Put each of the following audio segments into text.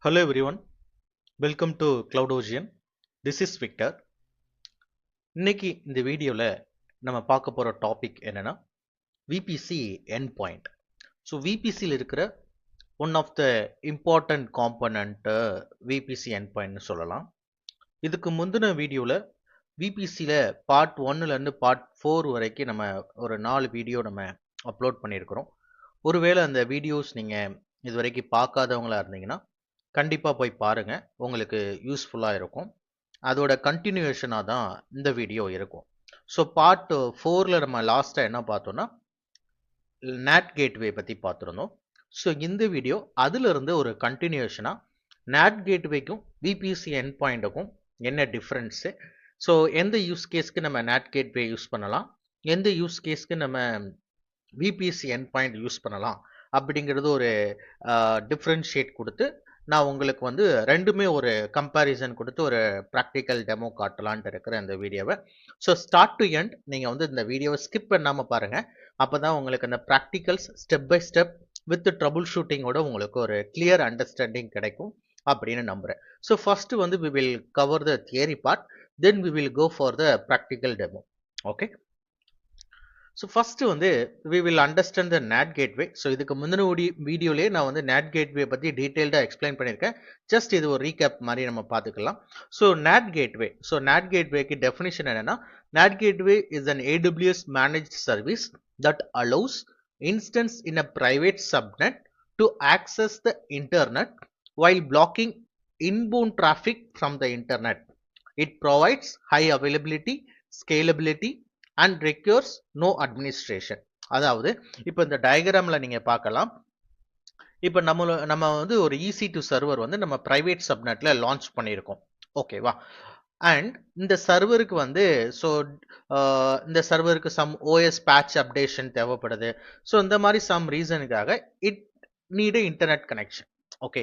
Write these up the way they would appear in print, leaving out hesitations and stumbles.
Hello everyone, welcome to Cloud Ocean. This is Victor. இன்னைக்கு இந்த வீடியோல நம்ம பார்க்க போற டாபிக் என்னன்னா VPC endpoint. ஸோ VPCயில் இருக்கிற one of the important component VPC endpointனு சொல்லலாம். இதுக்கு முந்தின வீடியோல VPCயில் பார்ட் 1லேருந்து பார்ட் 4 வரைக்கும் நம்ம ஒரு 4 வீடியோ நம்ம அப்லோட் பண்ணியிருக்கிறோம். ஒருவேளை அந்த வீடியோஸ் நீங்கள் இது வரைக்கும் பார்க்காதவங்களா இருந்தீங்கன்னா கண்டிப்பாக போய் பாருங்க, உங்களுக்கு யூஸ்ஃபுல்லாக இருக்கும். அதோட கண்டினியூஷனாக தான் இந்த வீடியோ இருக்கும். ஸோ பார்ட் 4ல் நம்ம லாஸ்ட்டாக என்ன பார்த்தோம்னா நேட் கேட்வே பற்றி பார்த்துருந்தோம். ஸோ இந்த வீடியோ அதிலிருந்து ஒரு கண்டினியூஷனாக நேட் கேட்வேக்கும் விபிசி எண்ட் பாயிண்ட்டுக்கும் என்ன டிஃப்ரென்ஸு, ஸோ எந்த யூஸ் கேஸ்க்கு நம்ம நேட் கேட்வே யூஸ் பண்ணலாம், எந்த யூஸ் கேஸ்க்கு நம்ம விபிசி எண்ட் பாயிண்ட் யூஸ் பண்ணலாம் அப்படிங்கிறது ஒரு டிஃப்ரென்ஷியேட் கொடுத்து நான் உங்களுக்கு வந்து ரெண்டுமே ஒரு கம்பேரிசன் கொடுத்து ஒரு ப்ராக்டிக்கல் டெமோ காட்டலான்ட்டு இருக்கிற இந்த வீடியோவை. ஸோ ஸ்டார்ட் டு எண்ட் நீங்கள் வந்து இந்த வீடியோவை ஸ்கிப் பண்ணாமல் பாருங்கள். அப்போ தான் உங்களுக்கு அந்த practicals step by step with trouble ஷூட்டிங்கோட உங்களுக்கு ஒரு கிளியர் அண்டர்ஸ்டாண்டிங் கிடைக்கும் அப்படின்னு நம்புகிறேன். ஸோ ஃபஸ்ட்டு வந்து we will cover the theory part, then we will go for the practical demo. Okay, so first வந்து we will understand the NAT gateway. So இதுக்கு முந்தின வீடியோலேயே நான் வந்து நேட் கேட்வே பற்றி டீட்டெயில்டாக எக்ஸ்பிளைன் பண்ணியிருக்கேன். ஜஸ்ட் இது ஒரு ரீகேப் மாதிரி நம்ம பார்த்துக்கலாம். So NAT gateway, so NAT கேட்வேக்கு டெஃபினிஷன் என்னென்னா, NAT gateway is an AWS managed service that allows instance in a private subnet to access the internet while blocking inbound traffic from the internet. It provides high availability, scalability and requires no administration. அதாவது இப்போ இந்த டயக்ராமில் நீங்கள் பார்க்கலாம். இப்போ நம்ம வந்து ஒரு EC2 server வந்து நம்ம பிரைவேட் சப்நெட்டில் லான்ச் பண்ணியிருக்கோம். ஓகேவா? அண்ட் இந்த சர்வருக்கு வந்து ஸோ இந்த சர்வருக்கு சம் OS பேட்ச் அப்டேஷன் தேவைப்படுது. ஸோ இந்த மாதிரி சம் ரீசனுக்காக it need internet connection. Okay,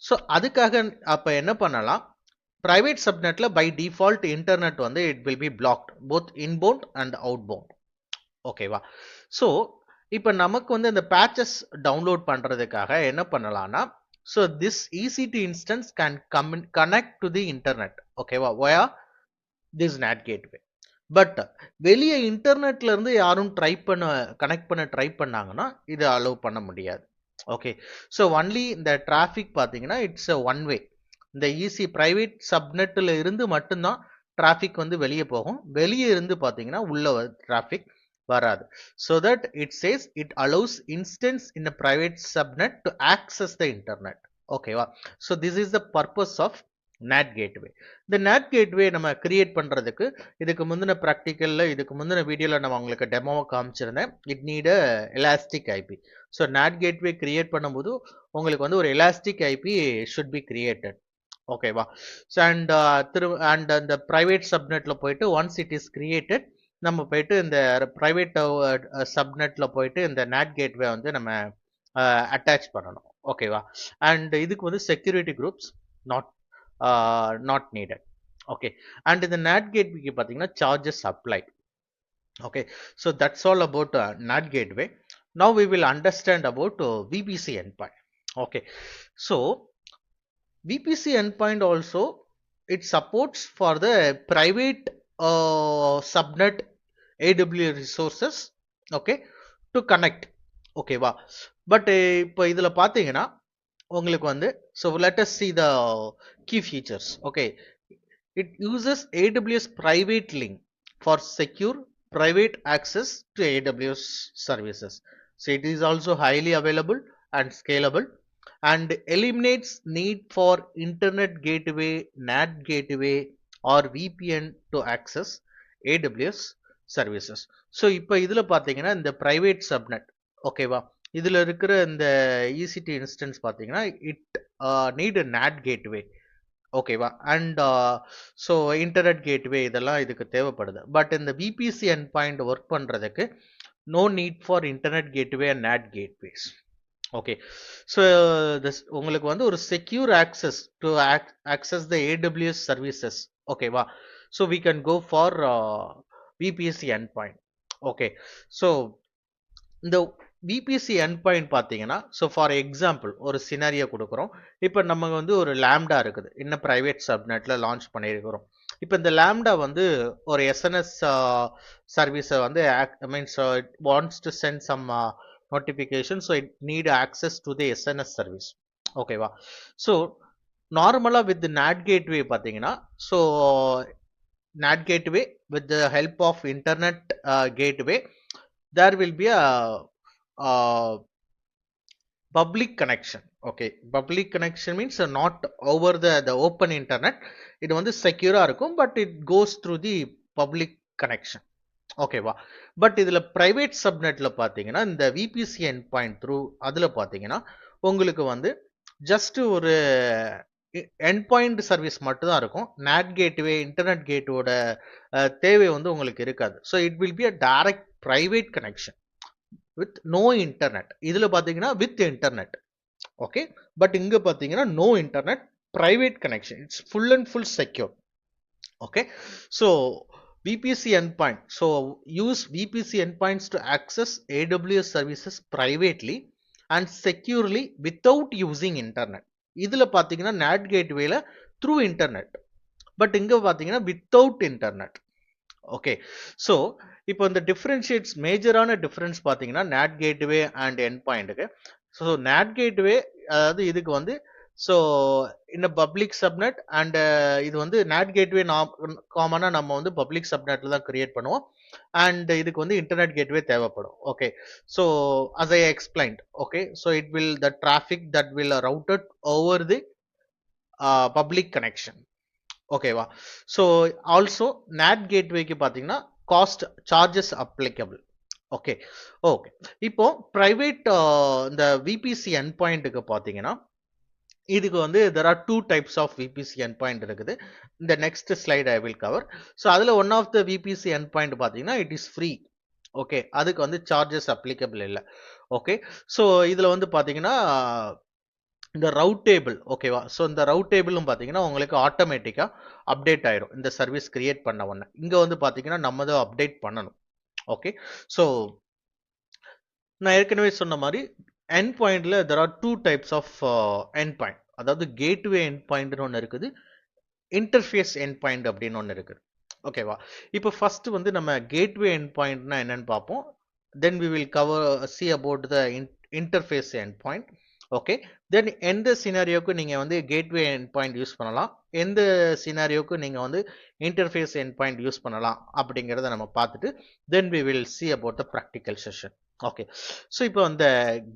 so அதுக்காக அப்போ என்ன பண்ணலாம், பிரைவேட் சப்நெட்டில் பை டிஃபால்ட் இன்டர்நெட் வந்து it will B blocked both inbound and outbound. ஓகேவா? ஸோ இப்போ நமக்கு வந்து இந்த பேட்சஸ் டவுன்லோட் பண்ணுறதுக்காக என்ன பண்ணலாம்னா, so this EC2 instance can connect to the internet, okay via this NAT gateway. But வெளியே இன்டர்நெட்ல இருந்து யாரும் கனெக்ட் பண்ண ட்ரை பண்ணாங்கன்னா இது அலோவ் பண்ண முடியாது. ஓகே, ஸோ ஒன்லி இந்த டிராஃபிக் பார்த்தீங்கன்னா இட்ஸ் ஒன் வே. இந்த EC பிரைவேட் சப்நெட்டில் இருந்து மட்டும்தான் டிராஃபிக் வந்து வெளியே போகும். வெளியே இருந்து பார்த்தீங்கன்னா உள்ள டிராஃபிக் வராது. So that it says it allows instance in a private subnet to access the internet. ஓகேவா? So this is the purpose of NAT gateway. இந்த NAT gateway நம்ம கிரியேட் பண்றதுக்கு இதுக்கு முந்தின ப்ராக்டிக்கல்ல இதுக்கு முந்தின வீடியோல நம்ம உங்களுக்கு டெமோவை காமிச்சிருந்தேன். It need elastic IP. So NAT gateway create பண்ணும்போது உங்களுக்கு வந்து ஒரு elastic IP should be created. ஓகேவா? ஸோ அண்ட் அந்த பிரைவேட் சப்நெட்ல போயிட்டு ஒன்ஸ் இட் இஸ் கிரியேட்டட் நம்ம போயிட்டு இந்த ப்ரைவேட் சப்நெட்டில் போயிட்டு இந்த NAT கேட்வே வந்து நம்ம அட்டாச் பண்ணணும். ஓகேவா? அண்ட் இதுக்கு வந்து security groups not needed. Okay, and இந்த NAT கேட்வேக்கு பார்த்தீங்கன்னா charges apply. Okay, so that's all about NAT gateway. Now we will understand about VPC endpoint. Okay, so VPC endpoint also it supports for the private subnet AWS resources, okay, to connect. ஓகேவா? But இப்போ இதில் பார்த்தீங்கன்னா உங்களுக்கு வந்து so let us see the key features. Okay, it uses AWS private link for secure private access to AWS services. So it is also highly available and scalable and eliminates need for internet gateway, NAT gateway or VPN to access AWS services. So இப்போ இதில் பார்த்தீங்கன்னா இந்த private subnet, ஓகேவா, இதில் இருக்கிற இந்த EC2 instance பார்த்தீங்கன்னா it need NAT gateway. ஓகேவா? அண்ட் ஸோ இன்டர்நெட் கேட்வே இதெல்லாம் இதுக்கு தேவைப்படுது. பட் இந்த VPC எண்ட் பாயிண்ட் ஒர்க் பண்ணுறதுக்கு no need for internet gateway and NAT gateways. Okay, so உங்களுக்கு வந்து ஒரு secure access to access the AWS services. ஓகேவா? So we can go for VPC endpoint. Okay, so இந்த VPC endpoint பார்த்தீங்கன்னா, so for example ஒரு scenario கொடுக்குறோம். இப்போ நம்ம வந்து ஒரு lambda இருக்குது. இன்னும் private subnetல launch பண்ணியிருக்கிறோம். இப்போ இந்த lambda வந்து ஒரு SNS service வந்து means it wants to send some notification, so it need access to the SNS service. ஓகேவா? So நார்மலா with the NAT gateway பார்த்தீங்கன்னா, so NAT gateway with the help of internet gateway, there will be a public connection. Okay, public connection means not over the open internet. இது வந்து secure இருக்கும், but it goes through the public connection. ஓகேவா? But இதுல private சப்நெட்ல பாத்தீங்கன்னா இந்த VPC endpoint through அதுல பாத்தீங்கன்னா உங்களுக்கு வந்து ஜஸ்ட் ஒரு endpoint சர்வீஸ் மட்டும் தான் இருக்கும். NAT கேட்வே இன்டர்நெட் கேட்டோட தேவை வந்து உங்களுக்கு இருக்காது. So it will be a direct private connection with no internet. இதுல பாத்தீங்கன்னா வித் இன்டர்நெட். ஓகே, பட் இங்க பாத்தீங்கன்னா no internet, private connection. It's full and full secure. Okay, so VPC endpoint. So use VPC endpoints to access AWS services privately and securely without using internet. இதுல பாத்தீங்கன்னா NAT gatewayல through internet, but இங்க பாத்தீங்கன்னா without internet. Okay, so இப்போ இந்த differentiates மேஜரான difference பார்த்தீங்கன்னா NAT gateway and endpointக்கு. So NAT gateway அதாவது இதுக்கு வந்து ஸோ இந்த பப்ளிக் சப்நெட் அண்ட் இது வந்து NAT கேட்வே காமனாக நம்ம வந்து பப்ளிக் சப்நெட்ல தான் கிரியேட் பண்ணுவோம். அண்ட் இதுக்கு வந்து இன்டர்நெட் கேட்வே தேவைப்படும். Okay, so as I explained, okay, so it will the traffic that will routed over the public connection. ஓகேவா? ஸோ ஆல்சோ NAT கேட்வேக்கு பார்த்தீங்கன்னா cost charges applicable. Okay okay, இப்போ private இந்த VPC endpointக்கு பார்த்தீங்கன்னா இதுக்கு வந்து there are two types of VPC endpoint இருக்குது. இந்த next slide I will cover. So அதில் one of the VPC endpoint பார்த்தீங்கன்னா இட் இஸ் ஃப்ரீ. ஓகே, அதுக்கு வந்து சார்ஜஸ் அப்ளிகபிள் இல்லை. ஓகே, ஸோ இதில் வந்து பார்த்தீங்கன்னா இந்த ரவுட் டேபிள். ஓகேவா? ஸோ இந்த ரவுட் டேபிளும் பார்த்தீங்கன்னா உங்களுக்கு ஆட்டோமேட்டிக்காக அப்டேட் ஆயிரும் இந்த சர்வீஸ் கிரியேட் பண்ண உடனே. இங்கே வந்து பார்த்தீங்கன்னா நம்ம தான் அப்டேட் பண்ணணும். ஓகே, ஸோ நான் ஏற்கனவே சொன்ன மாதிரி endpointல there are two types of endpoint. அதாவது கேட்வே endpointனு ஒன்று இருக்குது, இன்டர்ஃபேஸ் endpoint அப்படின்னு ஒன்று இருக்குது. ஓகேவா? இப்போ ஃபர்ஸ்ட் வந்து நம்ம கேட்வே endpointனா என்னன்னு பார்ப்போம். Then we will cover see about the interface endpoint. Okay, then எந்த சினாரியோக்கு நீங்கள் வந்து கேட்வே endpoint யூஸ் பண்ணலாம், எந்த சினாரியோக்கு நீங்கள் வந்து இன்டர்ஃபேஸ் endpoint யூஸ் பண்ணலாம் அப்படிங்கிறத நம்ம பார்த்துட்டு then we will see about the practical session. Okay, so இப்போ அந்த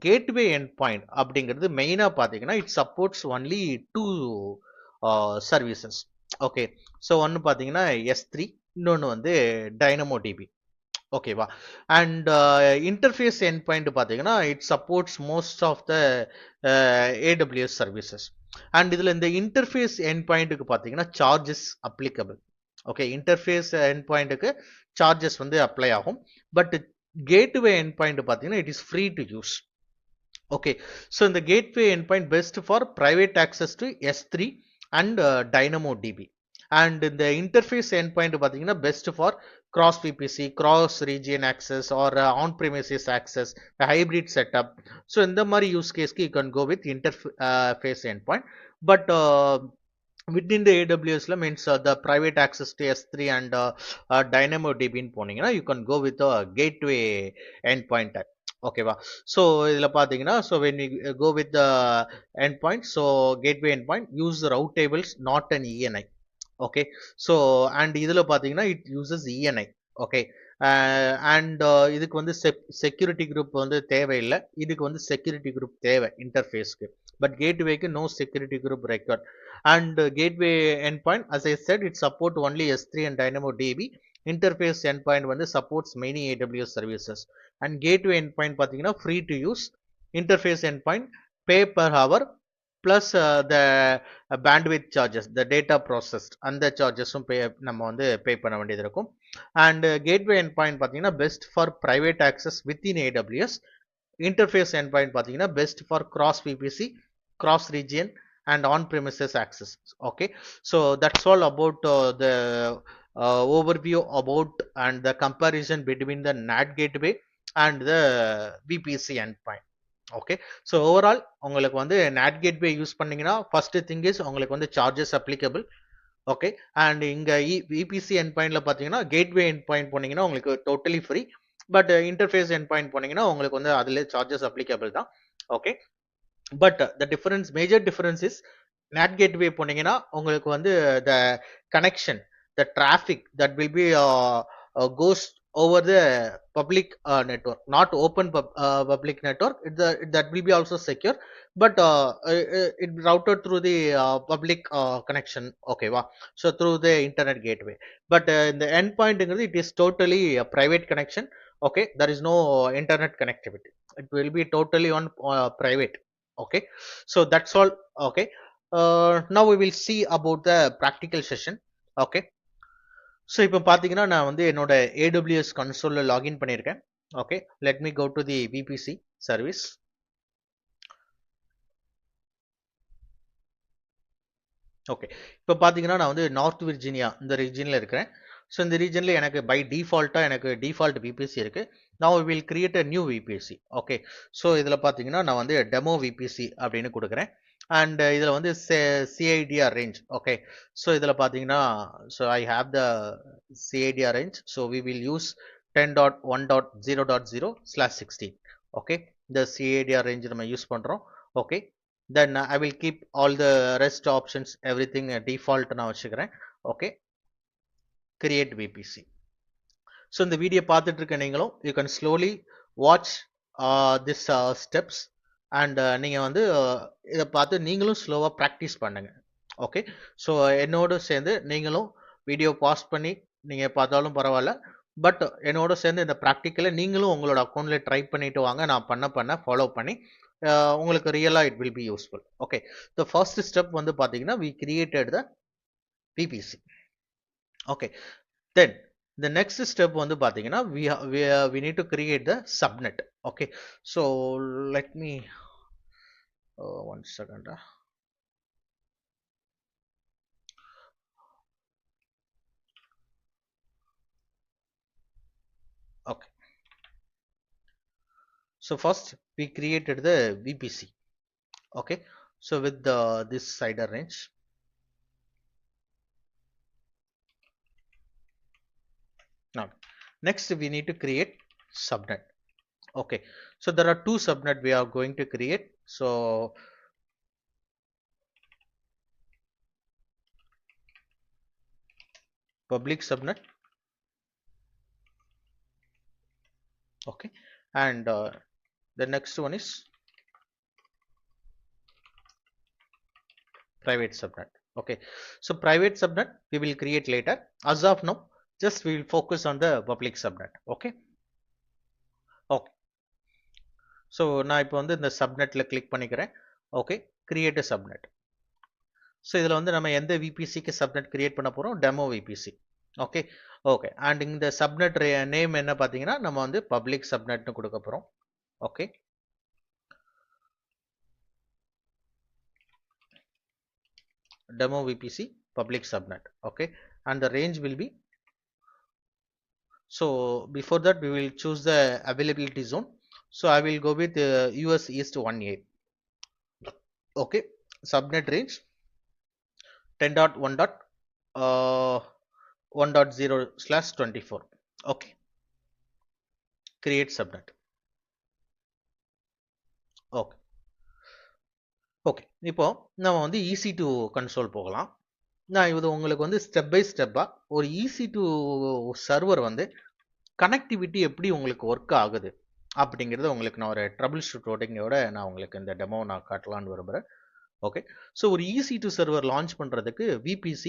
கேட்வே endpoint அப்படிங்கிறது மெயினாக பார்த்தீங்கன்னா it supports only two services. Okay, so ஒன்று பார்த்தீங்கன்னா S3, இன்னொன்று வந்து DynamoDB. ஓகேவா? அண்ட் இன்டர்ஃபேஸ் endpoint பார்த்தீங்கன்னா it supports most of the AWS services. And இதில் இந்த இன்டர்ஃபேஸ் endpointக்கு பார்த்தீங்கன்னா சார்ஜஸ் அப்ளிகபிள். ஓகே, இன்டர்ஃபேஸ் endpointக்கு சார்ஜஸ் வந்து அப்ளை ஆகும். பட் கேட்வே endpoint பார்த்தீங்கன்னா it is free to use. Okay, so இந்த gateway endpoint best for private access to S3 and DynamoDB. And இந்த இன்டர்ஃபேஸ் endpoint பார்த்தீங்கன்னா best for cross VPC, cross region access or on-premises access, a hybrid setup. So இந்த மாதிரி use கேஸ்க்கு you can go with interface endpoint. But within the AWSல means the private access to S3 and DynamoDB போனீங்கன்னா you can go with the gateway endpoint type. ஓகேவா? So இதில் பார்த்தீங்கன்னா so when you go with the endpoint, so gateway endpoint use the route tables, not an ENI. Okay, so and இதில் பார்த்தீங்கன்னா it uses ENI. Okay, and இதுக்கு வந்து security group வந்து தேவையில்லை, இதுக்கு வந்து செக்யூரிட்டி குரூப் தேவை இன்டர்ஃபேஸ்க்கு. பட் கேட்வேக்கு no security group required. And gateway endpoint as I said it support only S3 and DynamoDB. Interface endpoint வந்து supports many AWS services. And gateway endpoint பார்த்தீங்கன்னா free to use. Interface endpoint pay per hour plus the bandwidth charges, the data processed, அந்த சார்ஜஸும் நம்ம வந்து pay பண்ண வேண்டியது இருக்கும். And gateway endpoint பார்த்தீங்கன்னா best for private access within AWS. Interface endpoint பார்த்தீங்கன்னா best for cross VPC, cross region and on premises access. Okay, so that's all about the overview about and the comparison between the NAT gateway and the VPC endpoint. Okay, so overall உங்களுக்கு வந்து NAT gateway use பண்ணீங்கன்னா first thing is உங்களுக்கு வந்து charges applicable. Okay, and இங்க VPC endpointல பாத்தீங்கன்னா gateway endpoint போனீங்கன்னா உங்களுக்கு totally free, but interface endpoint போனீங்கன்னா உங்களுக்கு வந்து அதுல charges applicable தான். Okay, but the difference, major difference is NAT gateway போனீங்கன்னா உங்களுக்கு வந்து the connection, the traffic that will be goes over the public network, not open public network. That will be also secure, but it routed through the public connection. Okay, wow. So through the internet gateway, but in the endpoint it is totally a private connection. Okay, there is no internet connectivity. It will be totally on private. Okay, so that's all. Okay, now we will see about the practical session. Okay, so இப்போ பாத்தீங்கன்னா நான் வந்து என்னோட AWS console login பண்ணியிருக்கேன். Okay, let me go to the VPC service. Okay, இப்போ பார்த்தீங்கன்னா நான் வந்து நார்த் விர்ஜீனியா இந்த ரீஜனில் இருக்கிறேன். ஸோ இந்த ரீஜனில் எனக்கு பை டிஃபால்ட்டாக எனக்கு டிஃபால்ட் VPC இருக்குது. நான் will create a new VPC. Okay, so இதில் பார்த்தீங்கன்னா நான் வந்து டெமோ VPC அப்படின்னு கொடுக்குறேன். அண்ட் இதில் வந்து CIDR ரேஞ்ச். ஓகே, ஸோ இதில் பார்த்தீங்கன்னா so I have the CIDR range. So we will use 10.1.0.0/16. Okay, இந்த CIDR ரேஞ்ச் நம்ம யூஸ் பண்ணுறோம். Okay, then I will keep all the rest options, everything default நான் வச்சுக்கிறேன். Okay, create VPC. so இந்த video பார்த்துட்டு இருக்க நீங்களும் you can slowly watch this steps, and நீங்க வந்து இதை பார்த்து நீங்களும் ஸ்லோவா ப்ராக்டிஸ் பண்ணுங்க. ஓகே, ஸோ என்னோட சேர்ந்து நீங்களும் வீடியோ பாஸ் பண்ணி நீங்க பார்த்தாலும் பரவாயில்ல, பட் என்னோட சேர்ந்து இந்த ப்ராக்டிக்கலை நீங்களும் உங்களோட அக்கௌண்ட்ல ட்ரை பண்ணிட்டு வாங்க. நான் பண்ண ஃபாலோ பண்ணி உங்களுக்கு ரியலா it will be useful. Okay, the first step வந்து பாத்தீங்கன்னா we created the VPC. Okay, then the next step வந்து பாத்தீங்கன்னா we need to create the subnet. Okay, so let me one second. Okay, so first we created the VPC. Okay, so with this CIDR range. Now next we need to create subnet. Okay, so there are two subnet we are going to create. So public subnet. Okay, and the next one is private subnet. Okay, so private subnet we will create later. As of now, just we will focus on the public subnet. Okay, okay, so நான் இப்போ வந்து இந்த சப்நெட்ல click பண்ணிக்கிறேன். Okay, create a subnet. So இதில் வந்து நம்ம எந்த VPCக்கு subnet create பண்ண போகிறோம்? Demo VPC. Okay, okay, and இந்த சப்நெட் நேம் என்ன பார்த்தீங்கன்னா நம்ம வந்து பப்ளிக் சப்நெட்னு கொடுக்க போகிறோம். Okay, demo VPC public subnet. Okay, and the range will be, so before that we will choose the availability zone. So I will go with US East 1A. Okay, subnet range 10.1.1.0/24. Okay, create subnet. Okay, okay, இப்போ நம்ம வந்து EC2 console போகலாம். நான் இது உங்களுக்கு வந்து step by ஸ்டெப்பா ஒரு EC2 சர்வர் வந்து கனெக்டிவிட்டி எப்படி உங்களுக்கு ஒர்க் ஆகுது அப்படிங்கிறத உங்களுக்கு நான் ஒரு ட்ரபிள் ஷூட்டிங்கோட நான் உங்களுக்கு இந்த டெமோ நான் காட்டலான்னு விரும்புகிறேன். ஓகே, ஸோ ஒரு EC2 சர்வர் லான்ச் பண்ணுறதுக்கு VPC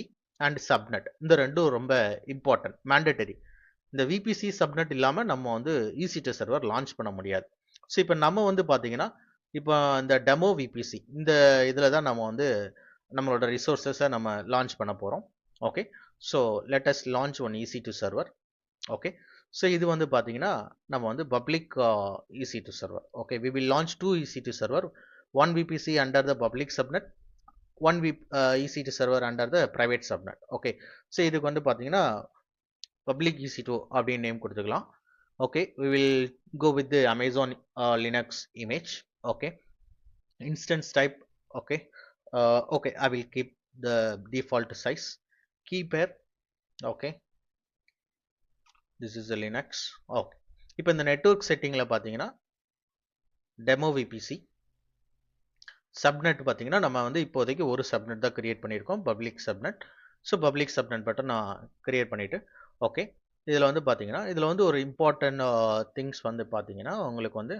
அண்ட் சப்நெட் இந்த ரெண்டும் ரொம்ப இம்பார்ட்டன்ட், மேண்டட்டரி. இந்த VPC சப்நெட் இல்லாமல் நம்ம வந்து EC2 சர்வர் லான்ச் பண்ண முடியாது. ஸோ இப்போ நம்ம வந்து பார்த்தீங்கன்னா இப்போ இந்த டெமோ VPC இந்த இதில் தான் நம்ம வந்து நம்மளோட ரிசோர்ஸஸை நம்ம லான்ச் பண்ண போகிறோம். Okay, so let us launch one EC2 server. Okay, so இது வந்து பார்த்தீங்கன்னா நம்ம வந்து public EC2 server. Okay, we will launch two EC2 server, one VPC under the public subnet, one EC2 server under the private subnet. Okay, so இதுக்கு வந்து பார்த்தீங்கன்னா public EC2 அப்படின்னு name கொடுத்துக்கலாம். Okay, we will go with the Amazon Linux image. Okay, instance type. Okay, okay, I will keep the default size. Key pair. Okay, this is the Linux. Okay, இப்போ இந்த network settingல பார்த்தீங்கன்னா demo VPC subnet பார்த்தீங்கன்னா நம்ம வந்து இப்போதைக்கு ஒரு subnet தான் create பண்ணியிருக்கோம், public subnet. So public subnet button நான் கிரியேட் பண்ணிட்டு ஓகே, இதில் வந்து பார்த்தீங்கன்னா இதில் வந்து ஒரு இம்பார்ட்டன்ட் திங்ஸ் வந்து பார்த்தீங்கன்னா உங்களுக்கு வந்து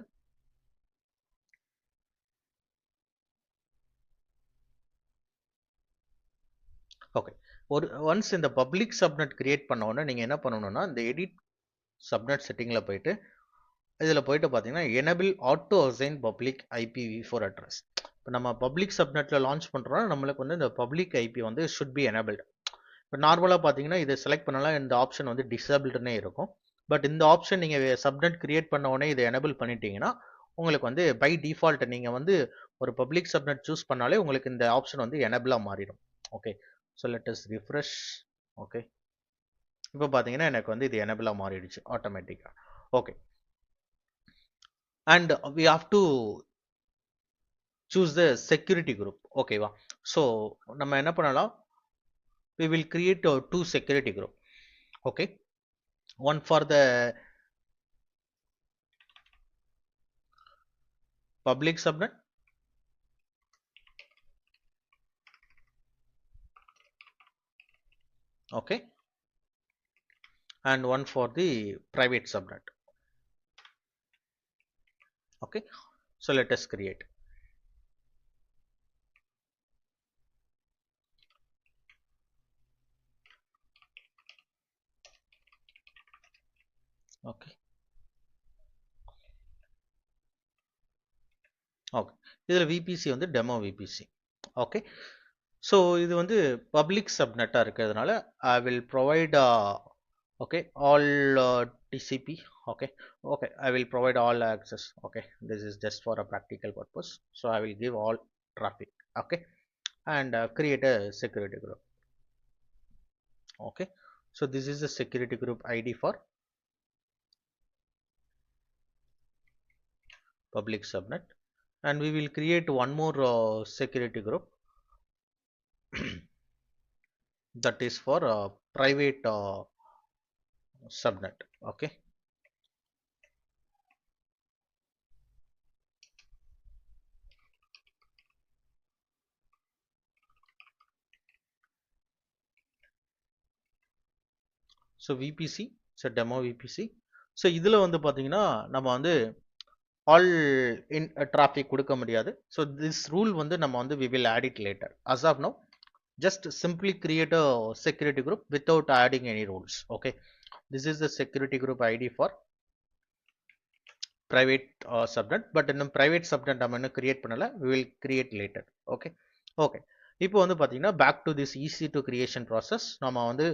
ஓகே, ஒரு ஒன்ஸ் இந்த பப்ளிக் சப்நெட் கிரியேட் பண்ண உடனே நீங்கள் என்ன பண்ணணும்னா இந்த எடிட் சப்நெட் செட்டிங்கில் போயிட்டு இதில் போயிட்டு பார்த்தீங்கன்னா enable auto assign public IPv4 address. இப்போ நம்ம பப்ளிக் சப்நெட்டில் லான்ச் பண்ணுறோம்னா நம்மளுக்கு வந்து இந்த பப்ளிக் ஐபி வந்து ஷுட் பி எனேபிள்டு. இப்போ நார்மலாக பார்த்தீங்கன்னா இதை செலக்ட் பண்ணலாம், இந்த ஆப்ஷன் வந்து டிசேபிள்டுனே இருக்கும். பட் இந்த ஆப்ஷன் நீங்கள் சப்நெட் கிரியேட் பண்ண உடனே இதை எனேபிள் பண்ணிட்டீங்கன்னா உங்களுக்கு வந்து பை டிஃபால்ட் நீங்கள் வந்து ஒரு பப்ளிக் சப்நெட் சூஸ் பண்ணாலே உங்களுக்கு இந்த ஆப்ஷன் வந்து எனேபிளாக மாறிடும். Okay, so let us refresh. Okay, இப்போ பார்த்தீங்கன்னா எனக்கு வந்து இது எனேபிளாக மாறிடுச்சு ஆட்டோமேட்டிக்காக. Okay, and we have to choose the security group. ஓகேவா, ஸோ நம்ம என்ன பண்ணலாம், we will create two security group. Okay, one for the public subnet, okay, and one for the private subnet. Okay, so let us create. Okay, okay, இதில் VPC வந்து demo VPC. Okay, so இது வந்து public subnet இருக்கிறதுனால I will provide okay all TCP. Okay, okay, I will provide all access. Okay, this is just for a practical purpose, so I will give all traffic. Okay, and create a security group. Okay, so this is the security group ID for public subnet, and we will create one more security group that is for private subnet. Okay, so VPC, so demo VPC. so இதில் வந்து பார்த்தீங்கன்னா நம்ம வந்து all in traffic கொடுக்க முடியாது. so this rule வந்து நம்ம வந்து we will add it later. as of now just simply create a security group without adding any rules. Okay, this is the security group ID for private subnet, but இன்னும் private subnet நம்ம இன்னும் create பண்ணல, we will create later. Okay, okay, இப்போ வந்து பார்த்தீங்கன்னா back to this EC2 creation process. நம்ம வந்து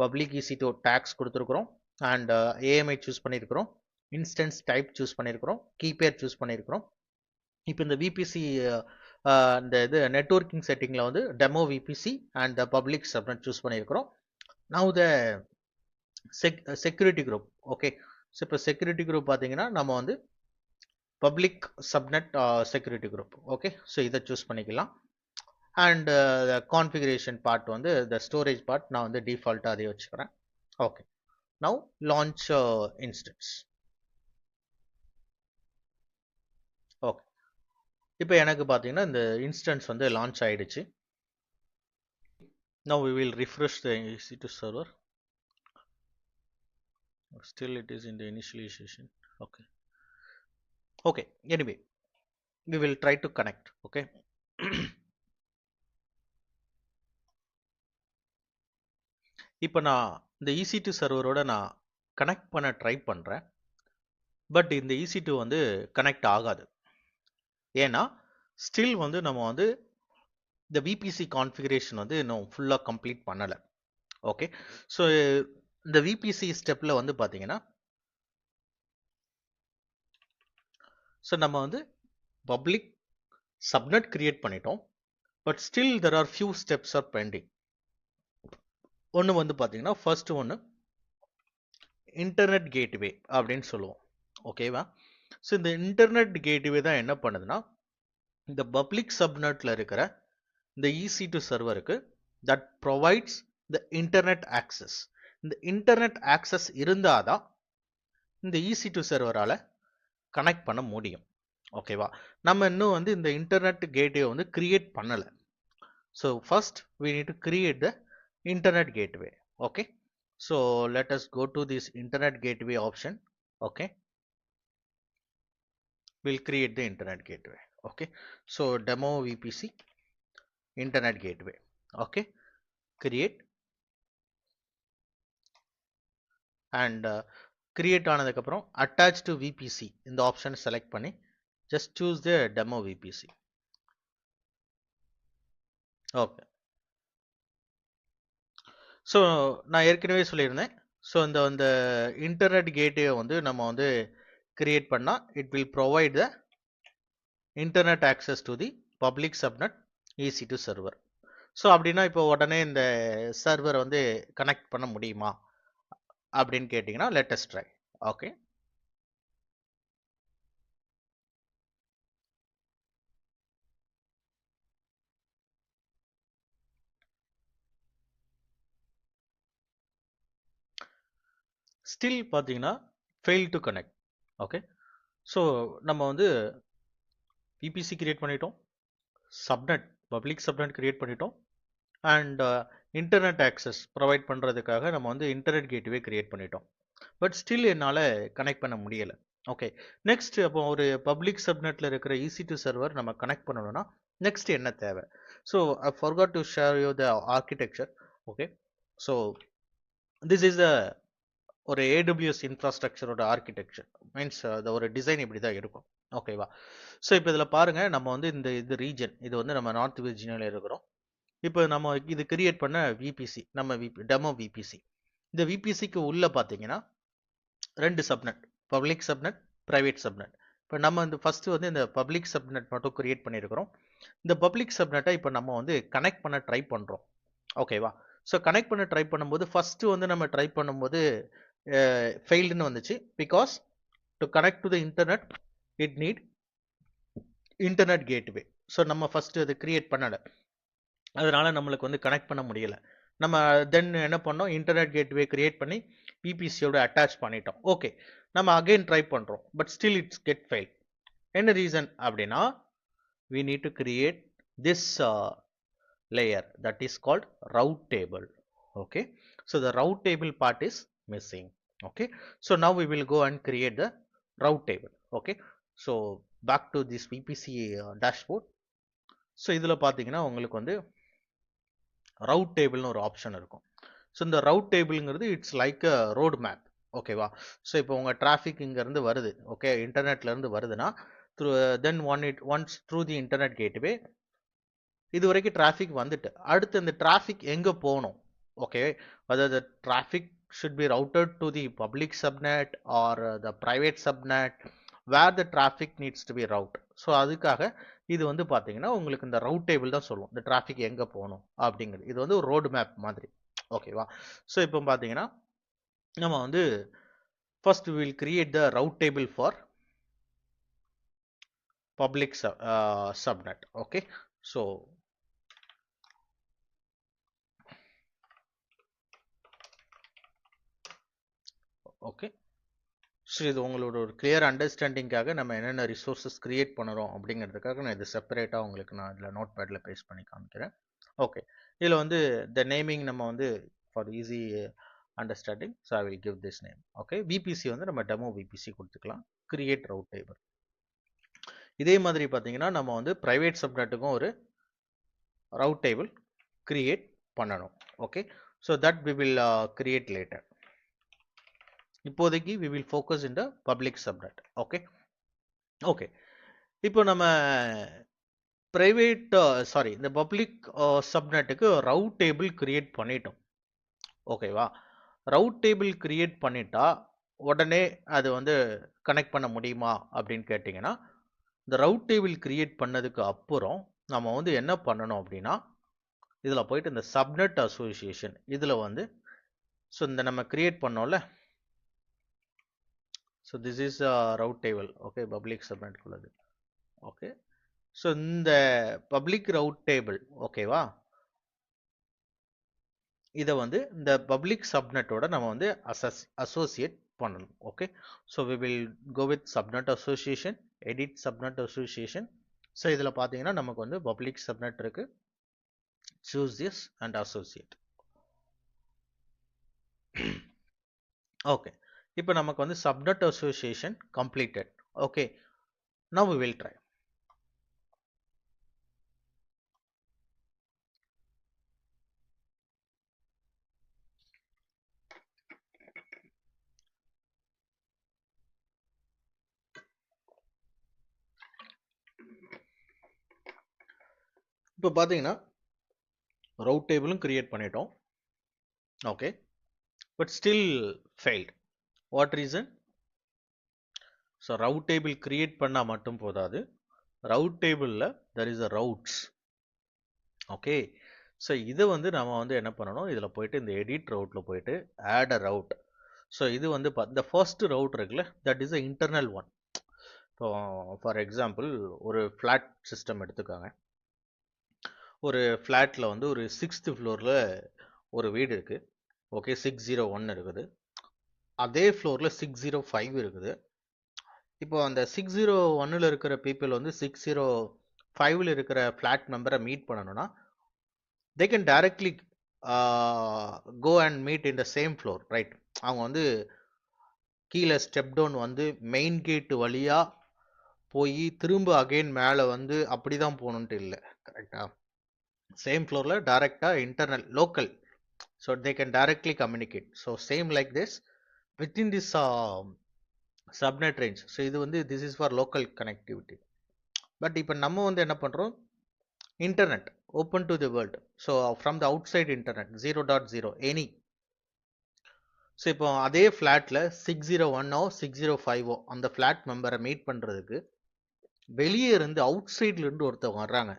public EC2 tags கொடுத்துருக்கிறோம் and AMI choose பண்ணியிருக்கிறோம், instance type choose பண்ணியிருக்கிறோம், key pair choose பண்ணியிருக்கிறோம். இப்போ இந்த VPC இந்த இது நெட்வொர்க்கிங் செட்டிங்கில் வந்து demo VPC and the public subnet choose பண்ணியிருக்கிறோம். now the security group. okay, so இப்போ செக்யூரிட்டி குரூப் பார்த்தீங்கன்னா நம்ம வந்து public subnet security group. Okay, so இதை சூஸ் பண்ணிக்கலாம். அண்ட் கான்ஃபிகரேஷன் பார்ட் வந்து இந்த ஸ்டோரேஜ் பார்ட் நான் வந்து டிஃபால்ட்டாக அதை வச்சுக்கிறேன். Okay, now launch instance. Okay, இப்போ எனக்கு பார்த்தீங்கன்னா இந்த இன்ஸ்டன்ஸ் வந்து லான்ச் ஆயிடுச்சு. Now we will refresh the EC2 server. Still it is in the initialization. Okay, okay, anyway we will try to connect. Okay, இப்போ நான் இந்த EC2 சர்வரோட நான் கனெக்ட் பண்ண ட்ரை பண்ணுறேன், பட் இந்த EC2 வந்து கனெக்ட் ஆகாது. ஏன்னா ஸ்டில் வந்து நம்ம வந்து இந்த VPC கான்ஃபிகரேஷன் வந்து இன்னும் ஃபுல்லாக கம்ப்ளீட் பண்ணலை. ஓகே, ஸோ இந்த VPC ஸ்டெப்பில் வந்து பார்த்தீங்கன்னா ஸோ நம்ம வந்து பப்ளிக் சப்நெட் கிரியேட் பண்ணிட்டோம், but still there are few steps R bending. ஒன்று வந்து பார்த்தீங்கன்னா ஃபர்ஸ்ட் ஒன்று இன்டர்நெட் கேட்வே அப்படின்னு சொல்லுவோம். ஓகேவா? ஸோ இந்த இன்டர்நெட் கேட்வே தான் என்ன பண்ணுதுன்னா, இந்த பப்ளிக் சப்நெட்ல இருக்கிற இந்த EC2 சர்வருக்கு that provides the internet access. இந்த இன்டர்நெட் ஆக்சஸ் இருந்தாதான் இந்த EC2 சர்வரால கனெக்ட் பண்ண முடியும். ஓகேவா? நம்ம இன்னும் வந்து இந்த இன்டர்நெட் கேட்வே வந்து கிரியேட் பண்ணல. So first we need to create the internet gateway. Okay, so let us go to this internet gateway option. Okay, we'll create the internet gateway. Okay, so demo VPC internet gateway. Okay, create and create ஆனதுக்கு அப்புறம் attach to VPC இந்த option select பண்ணி just choose the demo VPC. Okay, so நான் ஏற்கனவே சொல்லியிருந்தேன். So இந்த internet gateway வந்து நம்ம வந்து கிரியேட் பண்ணால் it will provide the internet access to the public subnet EC2 server. So அப்படின்னா இப்போ உடனே இந்த சர்வர் வந்து கனெக்ட் பண்ண முடியுமா அப்படின்னு கேட்டிங்கன்னா let us try. Okay, still பார்த்தீங்கன்னா fail to connect. Okay, so நம்ம வந்து VPC கிரியேட் பண்ணிட்டோம், சப்நெட் பப்ளிக் சப்நெட் கிரியேட் பண்ணிட்டோம், அண்ட் இன்டர்நெட் ஆக்சஸ் ப்ரொவைட் பண்ணுறதுக்காக நம்ம வந்து இன்டர்நெட் கேட்வே கிரியேட் பண்ணிட்டோம். பட் ஸ்டில் என்னால் கனெக்ட் பண்ண முடியலை. ஓகே, நெக்ஸ்ட் அப்போ ஒரு பப்ளிக் சப்நெட்டில் இருக்கிற EC2 சர்வர் நம்ம கனெக்ட் பண்ணணும்னா நெக்ஸ்ட் என்ன தேவை? So I forgot to share you the architecture. Okay, so this is ஒரு AWS இன்ஃப்ராஸ்ட்ரக்சரோட ஆர்கிடெக்சர் மீன்ஸ் அது ஒரு டிசைன் இப்படி தான் இருக்கும். ஓகேவா? ஸோ இப்போ இதில் பாருங்கள், நம்ம வந்து இது ரீஜன், இது வந்து நம்ம நார்த் விர்ஜினியாவில் இருக்கிறோம். இப்போ நம்ம இது கிரியேட் பண்ண VPC நம்ம டெமோ VPC. இந்த VPCக்கு உள்ள பார்த்தீங்கன்னா ரெண்டு subnet, public subnet, private subnet. இப்போ நம்ம இந்த ஃபர்ஸ்ட் வந்து இந்த பப்ளிக் சப்நெட் மட்டும் கிரியேட் பண்ணியிருக்கிறோம். இந்த பப்ளிக் சப்நெட்டை இப்போ நம்ம வந்து கனெக்ட் பண்ண ட்ரை பண்ணுறோம். ஓகேவா? ஸோ கனெக்ட் பண்ண ட்ரை பண்ணும்போது ஃபர்ஸ்ட் வந்து நம்ம ட்ரை பண்ணும்போது ஃபெயில்டுன்னு வந்துச்சு. Because to connect to the internet it NEET internet gateway. So நம்ம ஃபர்ஸ்ட் அதை கிரியேட் பண்ணலை, அதனால நம்மளுக்கு வந்து கனெக்ட் பண்ண முடியல. நம்ம தென் என்ன பண்ணோம், இன்டர்நெட் கேட்வே கிரியேட் பண்ணி பிபிசியோட அட்டாச் பண்ணிட்டோம். ஓகே, நம்ம அகைன் ட்ரை பண்ணுறோம், but still it's get fail. என்ன ரீசன் அப்படின்னா we need to create this layer that is called route table. Okay, so the route table part is missing. Okay, so now we will go and create the route table. Okay, so back to this VPC dashboard. So இதில் பார்த்தீங்கன்னா உங்களுக்கு வந்து route டேபிள்னு ஒரு option இருக்கும். So இந்த route டேபிள்ங்கிறது it's like a road map. ஓகேவா? So இப்போ உங்கள் டிராஃபிக் இங்கேருந்து வருது, ஓகே, இன்டர்நெட்லேருந்து வருதுன்னா then once through the internet gateway இது வரைக்கும் டிராஃபிக் வந்துட்டு அடுத்து இந்த டிராஃபிக் எங்கே போகணும், ஓகே, அதாவது traffic should be routed to the public subnet or the private subnet where the traffic needs to be route. So அதுக்காக இது வந்து பார்த்தீங்கன்னா உங்களுக்கு இந்த ரவுட் டேபிள் தான் சொல்லுவோம், இந்த டிராஃபிக் எங்கே போகணும் அப்படிங்கிறது. இது வந்து ஒரு ரோடு மேப் மாதிரி. ஓகேவா? ஸோ இப்போ பார்த்தீங்கன்னா நம்ம வந்து first will create the route table for public subnet. Okay, so okay, so இது உங்களோட ஒரு கிளியர் அண்டர்ஸ்டாண்டிங்காக நம்ம என்னென்ன ரிசோர்ஸஸ் கிரியேட் பண்ணுறோம் அப்படிங்கிறதுக்காக நான் இது செப்பரேட்டாக உங்களுக்கு நான் இதில் நோட் பேடில் பேஸ்ட் பண்ணி காமிக்கிறேன். ஓகே, இதில் வந்து த நேமிங் நம்ம வந்து for easy understanding, so I will give this name. Okay, VPC வந்து நம்ம டெமோ VPC கொடுத்துக்கலாம். Create route table. இதே மாதிரி பார்த்தீங்கன்னா நம்ம வந்து ப்ரைவேட் சப்நெட்டுக்கும் ஒரு ரவுட் டேபிள் கிரியேட் பண்ணணும். Okay, so that we will create later. இப்போதைக்கு we will focus in the public subnet. Okay, okay, இப்போ நம்ம பிரைவேட் இந்த பப்ளிக் சப்நெட்டுக்கு ரவுட் டேபிள் கிரியேட் பண்ணிட்டோம். ஓகேவா? ரவுட் டேபிள் கிரியேட் பண்ணிட்டா உடனே அது வந்து கனெக்ட் பண்ண முடியுமா அப்படின்னு கேட்டிங்கன்னா, இந்த ரவுட் டேபிள் கிரியேட் பண்ணதுக்கு அப்புறம் நம்ம வந்து என்ன பண்ணணும் அப்படின்னா, இதில் போயிட்டு இந்த சப்நெட் அசோசியேஷன் இதில் வந்து ஸோ இந்த நம்ம கிரியேட் பண்ணோம்ல So this is a route table. Okay, public subnet உள்ளது. Okay, so இந்த public route table, okay வா, இதை வந்து இந்த பப்ளிக் சப்நெட்டோட நம்ம வந்து அசோசியேட் பண்ணணும். Okay, so we will go with subnet association, edit subnet association. So இதில் பார்த்தீங்கன்னா நமக்கு வந்து பப்ளிக் சப்நெட் இருக்கு, choose this and associate. Okay, இப்போ நமக்கு வந்து subnet association completed. Okay, now we will try. இப்போ பார்த்தீங்கன்னா ரவுட் டேபிளும் கிரியேட் பண்ணிட்டோம். Okay, but still failed. What reason? So route table create பண்ணால் மட்டும் போதாது, ரவுட் டேபிளில் there is a routes. Okay, so இதை வந்து நம்ம வந்து என்ன பண்ணணும், இதில் போயிட்டு இந்த எடிட் ரவுட்டில் போயிட்டு ஆட் அ ரவுட். ஸோ இது வந்து இந்த ஃபர்ஸ்ட் ரவுட் இருக்குல்ல, that is a internal one. இப்போ ஃபார் எக்ஸாம்பிள் ஒரு ஃப்ளாட் சிஸ்டம் எடுத்துக்காங்க. ஒரு ஃப்ளாட்டில் வந்து ஒரு 6th ஃப்ளோரில் ஒரு வீடு இருக்குது. ஓகே, 601 இருக்குது. அதே ஃப்ளோரில் 605 இருக்குது. இப்போ அந்த 601ல் இருக்கிற பீப்புள் வந்து 605ல் இருக்கிற ஃப்ளாட் மெம்பரை மீட் பண்ணணும்னா they can directly go and meet in the same floor, right? அவங்க வந்து கீழே ஸ்டெப் டவுன் வந்து மெயின் கேட் வழியா போய் திரும்ப அகைன் மேலே வந்து அப்படி தான் போகணுன்ட்டு இல்லை, கரெக்டா? சேம் ஃப்ளோரில் டைரெக்டாக internal local, so they can directly communicate. So same like this within this subnet range. So இது வந்து this is for local connectivity. But இப்போ நம்ம வந்து என்ன பண்ணுறோம், internet open to the world. So from the outside internet 0.0 any. So இப்போ அதே ஃப்ளாட்டில் 601ஓ 605ஓ அந்த ஃப்ளாட் மெம்பரை மீட் பண்ணுறதுக்கு வெளியே இருந்து அவுட் சைட்ல இருந்து ஒருத்தவங்க வர்றாங்க.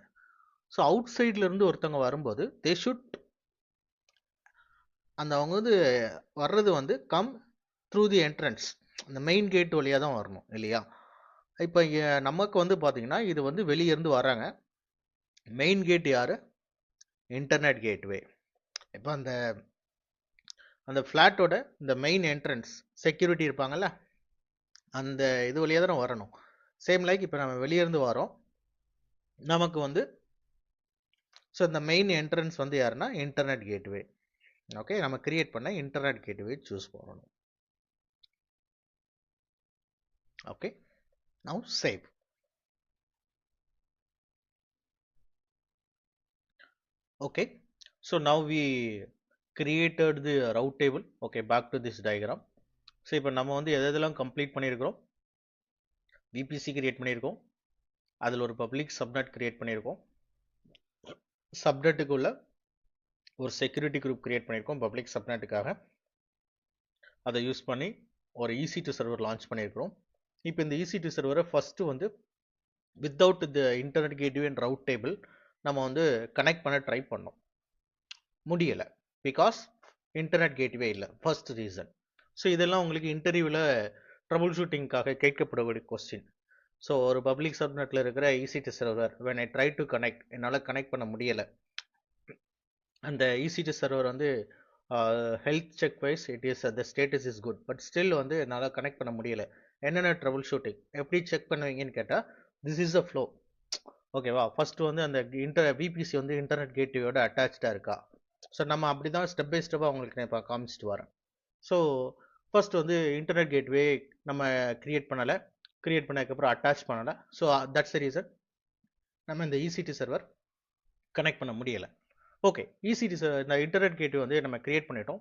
ஸோ அவுட் சைட்ல இருந்து ஒருத்தவங்க வரும்போது தே ஷுட், அந்த அவங்க வந்து வர்றது வந்து கம் த்ரூ தி என்ட்ரன்ஸ், அந்த மெயின் கேட் வழியாக தான் வரணும் இல்லையா? இப்போ நமக்கு வந்து பார்த்தீங்கன்னா இது வந்து வெளியே இருந்து வராங்க. மெயின் கேட் யாரு? Internet gateway. இப்போ அந்த ஃப்ளாட்டோட இந்த மெயின் என்ட்ரன்ஸ் செக்யூரிட்டி இருப்பாங்கல்ல, அந்த இது வழியாக தான் வரணும். சேம் லைக் இப்போ நம்ம வெளியே இருந்து வரோம், நமக்கு வந்து ஸோ இந்த மெயின் என்ட்ரன்ஸ் வந்து யாருன்னா இன்டர்நெட் கேட்வே. ஓகே, நம்ம கிரியேட் பண்ண இன்டர்நெட் கேட்வே சூஸ் பண்ணணும். Okay, now save. Okay, so now we created the route table. Okay, back to this diagram. So இப்போ நம்ம வந்து எதெல்லாம் கம்ப்ளீட் பண்ணியிருக்கிறோம், VPC கிரியேட் பண்ணியிருக்கோம், அதில் ஒரு பப்ளிக் சப்நெட் கிரியேட் பண்ணியிருக்கோம், சப்நெட்டுக்குள்ள ஒரு செக்யூரிட்டி குரூப் கிரியேட் பண்ணியிருக்கோம் பப்ளிக் சப்நெட்டுக்காக, அதை யூஸ் பண்ணி ஒரு EC2 சர்வர் லான்ச் பண்ணியிருக்கிறோம். இப்போ இந்த EC2 சர்வரை ஃபஸ்ட்டு வந்து without the internet gateway and route table நம்ம வந்து கனெக்ட் பண்ண ட்ரை பண்ணோம், முடியலை. பிகாஸ் இன்டர்நெட் கேட்வே இல்லை, ஃபர்ஸ்ட் ரீசன். ஸோ இதெல்லாம் உங்களுக்கு இன்டர்வியூவில் ட்ரபுள் ஷூட்டிங்காக கேட்கப்படக்கூடிய கொஸ்டின். ஸோ ஒரு பப்ளிக் சப்நெட்டில் இருக்கிற EC2 server when I try to connect, என்னால் கனெக்ட் பண்ண முடியலை. அந்த EC2 சர்வர் வந்து health check wise it is the status is good, but still வந்து என்னால் கனெக்ட் பண்ண முடியலை. என்னென்ன ட்ரபுள் ஷூட்டிங் எப்படி செக் பண்ணுவீங்கன்னு கேட்டால் திஸ் இஸ் அ ஃப்ளோ. ஓகேவா, ஃபஸ்ட்டு வந்து அந்த VPC வந்து இன்டர்நெட் கேட்வேயோட அட்டாச்சாக இருக்கா. ஸோ நம்ம அப்படி தான் ஸ்டெப் பை ஸ்டெப்பாக அவங்களுக்கு நான் இப்போ காமிச்சிட்டு வரேன். ஸோ ஃபர்ஸ்ட் வந்து இன்டர்நெட் கேட்வே நம்ம கிரியேட் பண்ணலை, கிரியேட் பண்ணதுக்கப்புறம் அட்டாச் பண்ணலை. ஸோ தட்ஸ் த ரீசன் நம்ம இந்த EC2 சர்வர் கனெக்ட் பண்ண முடியலை. ஓகே, EC2 இந்த இன்டர்நெட் கேட்வே வந்து நம்ம கிரியேட் பண்ணிட்டோம்,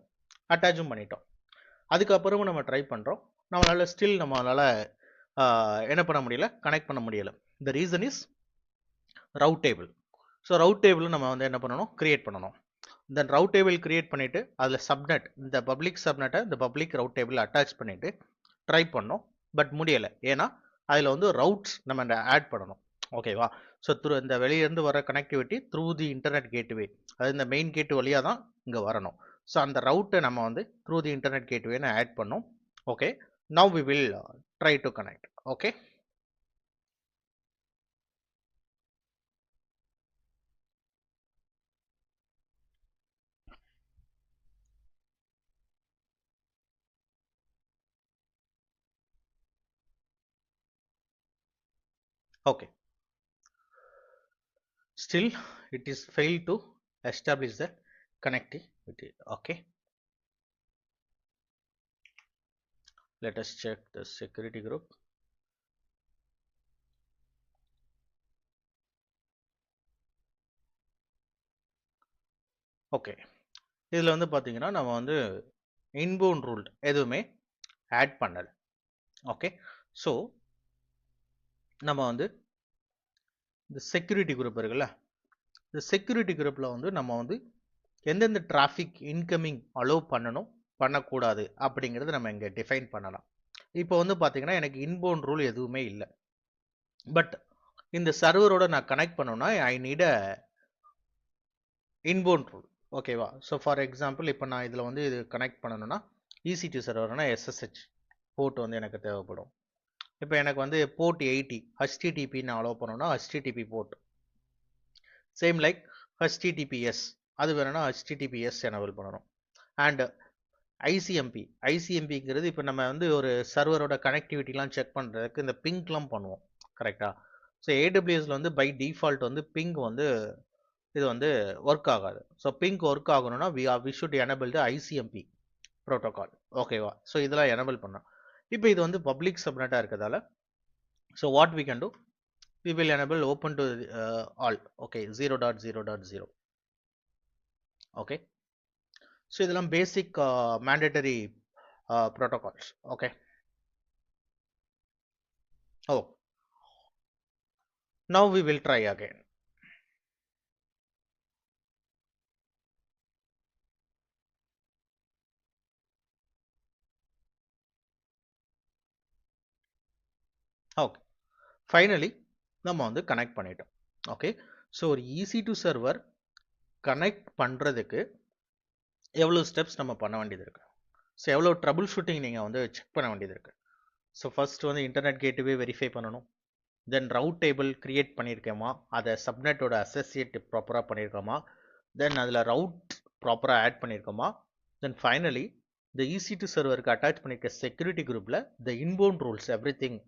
அட்டாச்சும் பண்ணிட்டோம். அதுக்கப்புறமும் நம்ம ட்ரை பண்ணுறோம், நம்மளால் ஸ்டில் நம்மளால் என்ன பண்ண முடியல, கனெக்ட் பண்ண முடியலை. The reason is route table. So route table நம்ம வந்து என்ன பண்ணணும், கிரியேட் பண்ணணும். தென் ரவுட் டேபிள் கிரியேட் பண்ணிவிட்டு அதில் சப்நெட், இந்த பப்ளிக் சப்நெட்டை இந்த பப்ளிக் ரவுட் டேபிள் அட்டாச் பண்ணிவிட்டு ட்ரை பண்ணோம், பட் முடியலை. ஏன்னா அதில் வந்து ரவுட்ஸ் நம்ம ஆட் பண்ணணும். ஓகேவா, ஸோ இந்த வெளியிலேருந்து வர connectivity through the internet gateway, அது இந்த மெயின் கேட் வழியாக தான் இங்கே வரணும். ஸோ அந்த ரவுட்டை நம்ம வந்து த்ரூ தி இன்டர்நெட் கேட்வேன்னு ஆட் பண்ணோம். Okay, Now we will try to connect. Okay. Okay. Still, it is failed to establish the connectivity. Okay. Let us check the security group. Okay. இதில் வந்து பார்த்தீங்கன்னா நம்ம வந்து இன்பவுண்ட் ரூல் எதுவுமே add பண்ணல. Okay. So நம்ம வந்து இந்த செக்யூரிட்டி குரூப் இருக்குல்ல, இந்த செக்யூரிட்டி குரூப்பில் வந்து நம்ம வந்து எந்தெந்த டிராஃபிக் இன்கமிங் அலோவ் பண்ணணும் பண்ணக்கூடாது அப்படிங்கிறது நம்ம இங்கே டிஃபைன் பண்ணலாம். இப்போ வந்து பார்த்தீங்கன்னா எனக்கு இன்பவுண்ட் ரூல் எதுவுமே இல்லை. பட் இந்த சர்வரோட நான் கனெக்ட் பண்ணணும்னா I need a inbound rule. ஓகேவா? ஸோ ஃபார் எக்ஸாம்பிள் இப்போ நான் இதில் வந்து இது கனெக்ட் பண்ணணும்னா EC2 சர்வர்னா SSH போர்ட் வந்து எனக்கு தேவைப்படும். இப்போ எனக்கு வந்து போர்ட் 80 HTTP நான் அலோவ் பண்ணணும்னா HTTP port. Same like HTTPS அது வேணும்னா HTTPS எனபிள் பண்ணணும். அண்ட் ஐசிஎம்பிங்கிறது இப்போ நம்ம வந்து ஒரு சர்வரோட கனெக்டிவிட்டிலாம் செக் பண்ணுறதுக்கு இந்த பிங்க்லாம் பண்ணுவோம். கரெக்டாக? ஸோ ஏடபிள்யூஎஸ்ல வந்து பை டிஃபால்ட் வந்து பிங் வந்து இது வந்து ஒர்க் ஆகாது. ஸோ பிங்க் ஒர்க் ஆகணும்னா we should enable the ICMP protocol. ஓகேவா? ஸோ இதெல்லாம் எனபிள் பண்ணோம். இப்போ இது வந்து பப்ளிக் சப்நெட்டாக இருக்கிறதால so what we can do, we will enable open to all. Okay, 0.0.0. Okay. So இதெல்லாம் basic mandatory protocols. Okay. Oh, now we will try again. Okay, finally நம்ம வந்து கனெக்ட் பண்ணிட்டோம். ஓகே. ஸோ ஒரு EC2 சர்வர் கனெக்ட் பண்ணுறதுக்கு எவ்வளோ steps நம்ம பண்ண வேண்டியது இருக்குது. ஸோ எவ்வளோ ட்ரபுள் ஷூட்டிங் நீங்கள் வந்து செக் பண்ண வேண்டியது இருக்குது. ஸோ ஃபர்ஸ்ட் வந்து இன்டர்நெட் கேட்வே வெரிஃபை பண்ணணும். தென் ரவுட் டேபிள் கிரியேட் பண்ணியிருக்கோமா, அதை சப்நெட்டோட அசோசியேட் ப்ராப்பராக பண்ணியிருக்கோமா, தென் அதில் ரவுட் ப்ராப்பராக ஆட் பண்ணியிருக்கோமா, தென் ஃபைனலி இந்த EC2 சர்வருக்கு அட்டாச் பண்ணியிருக்க செக்யூரிட்டி குரூப்பில் the inbound rules every thing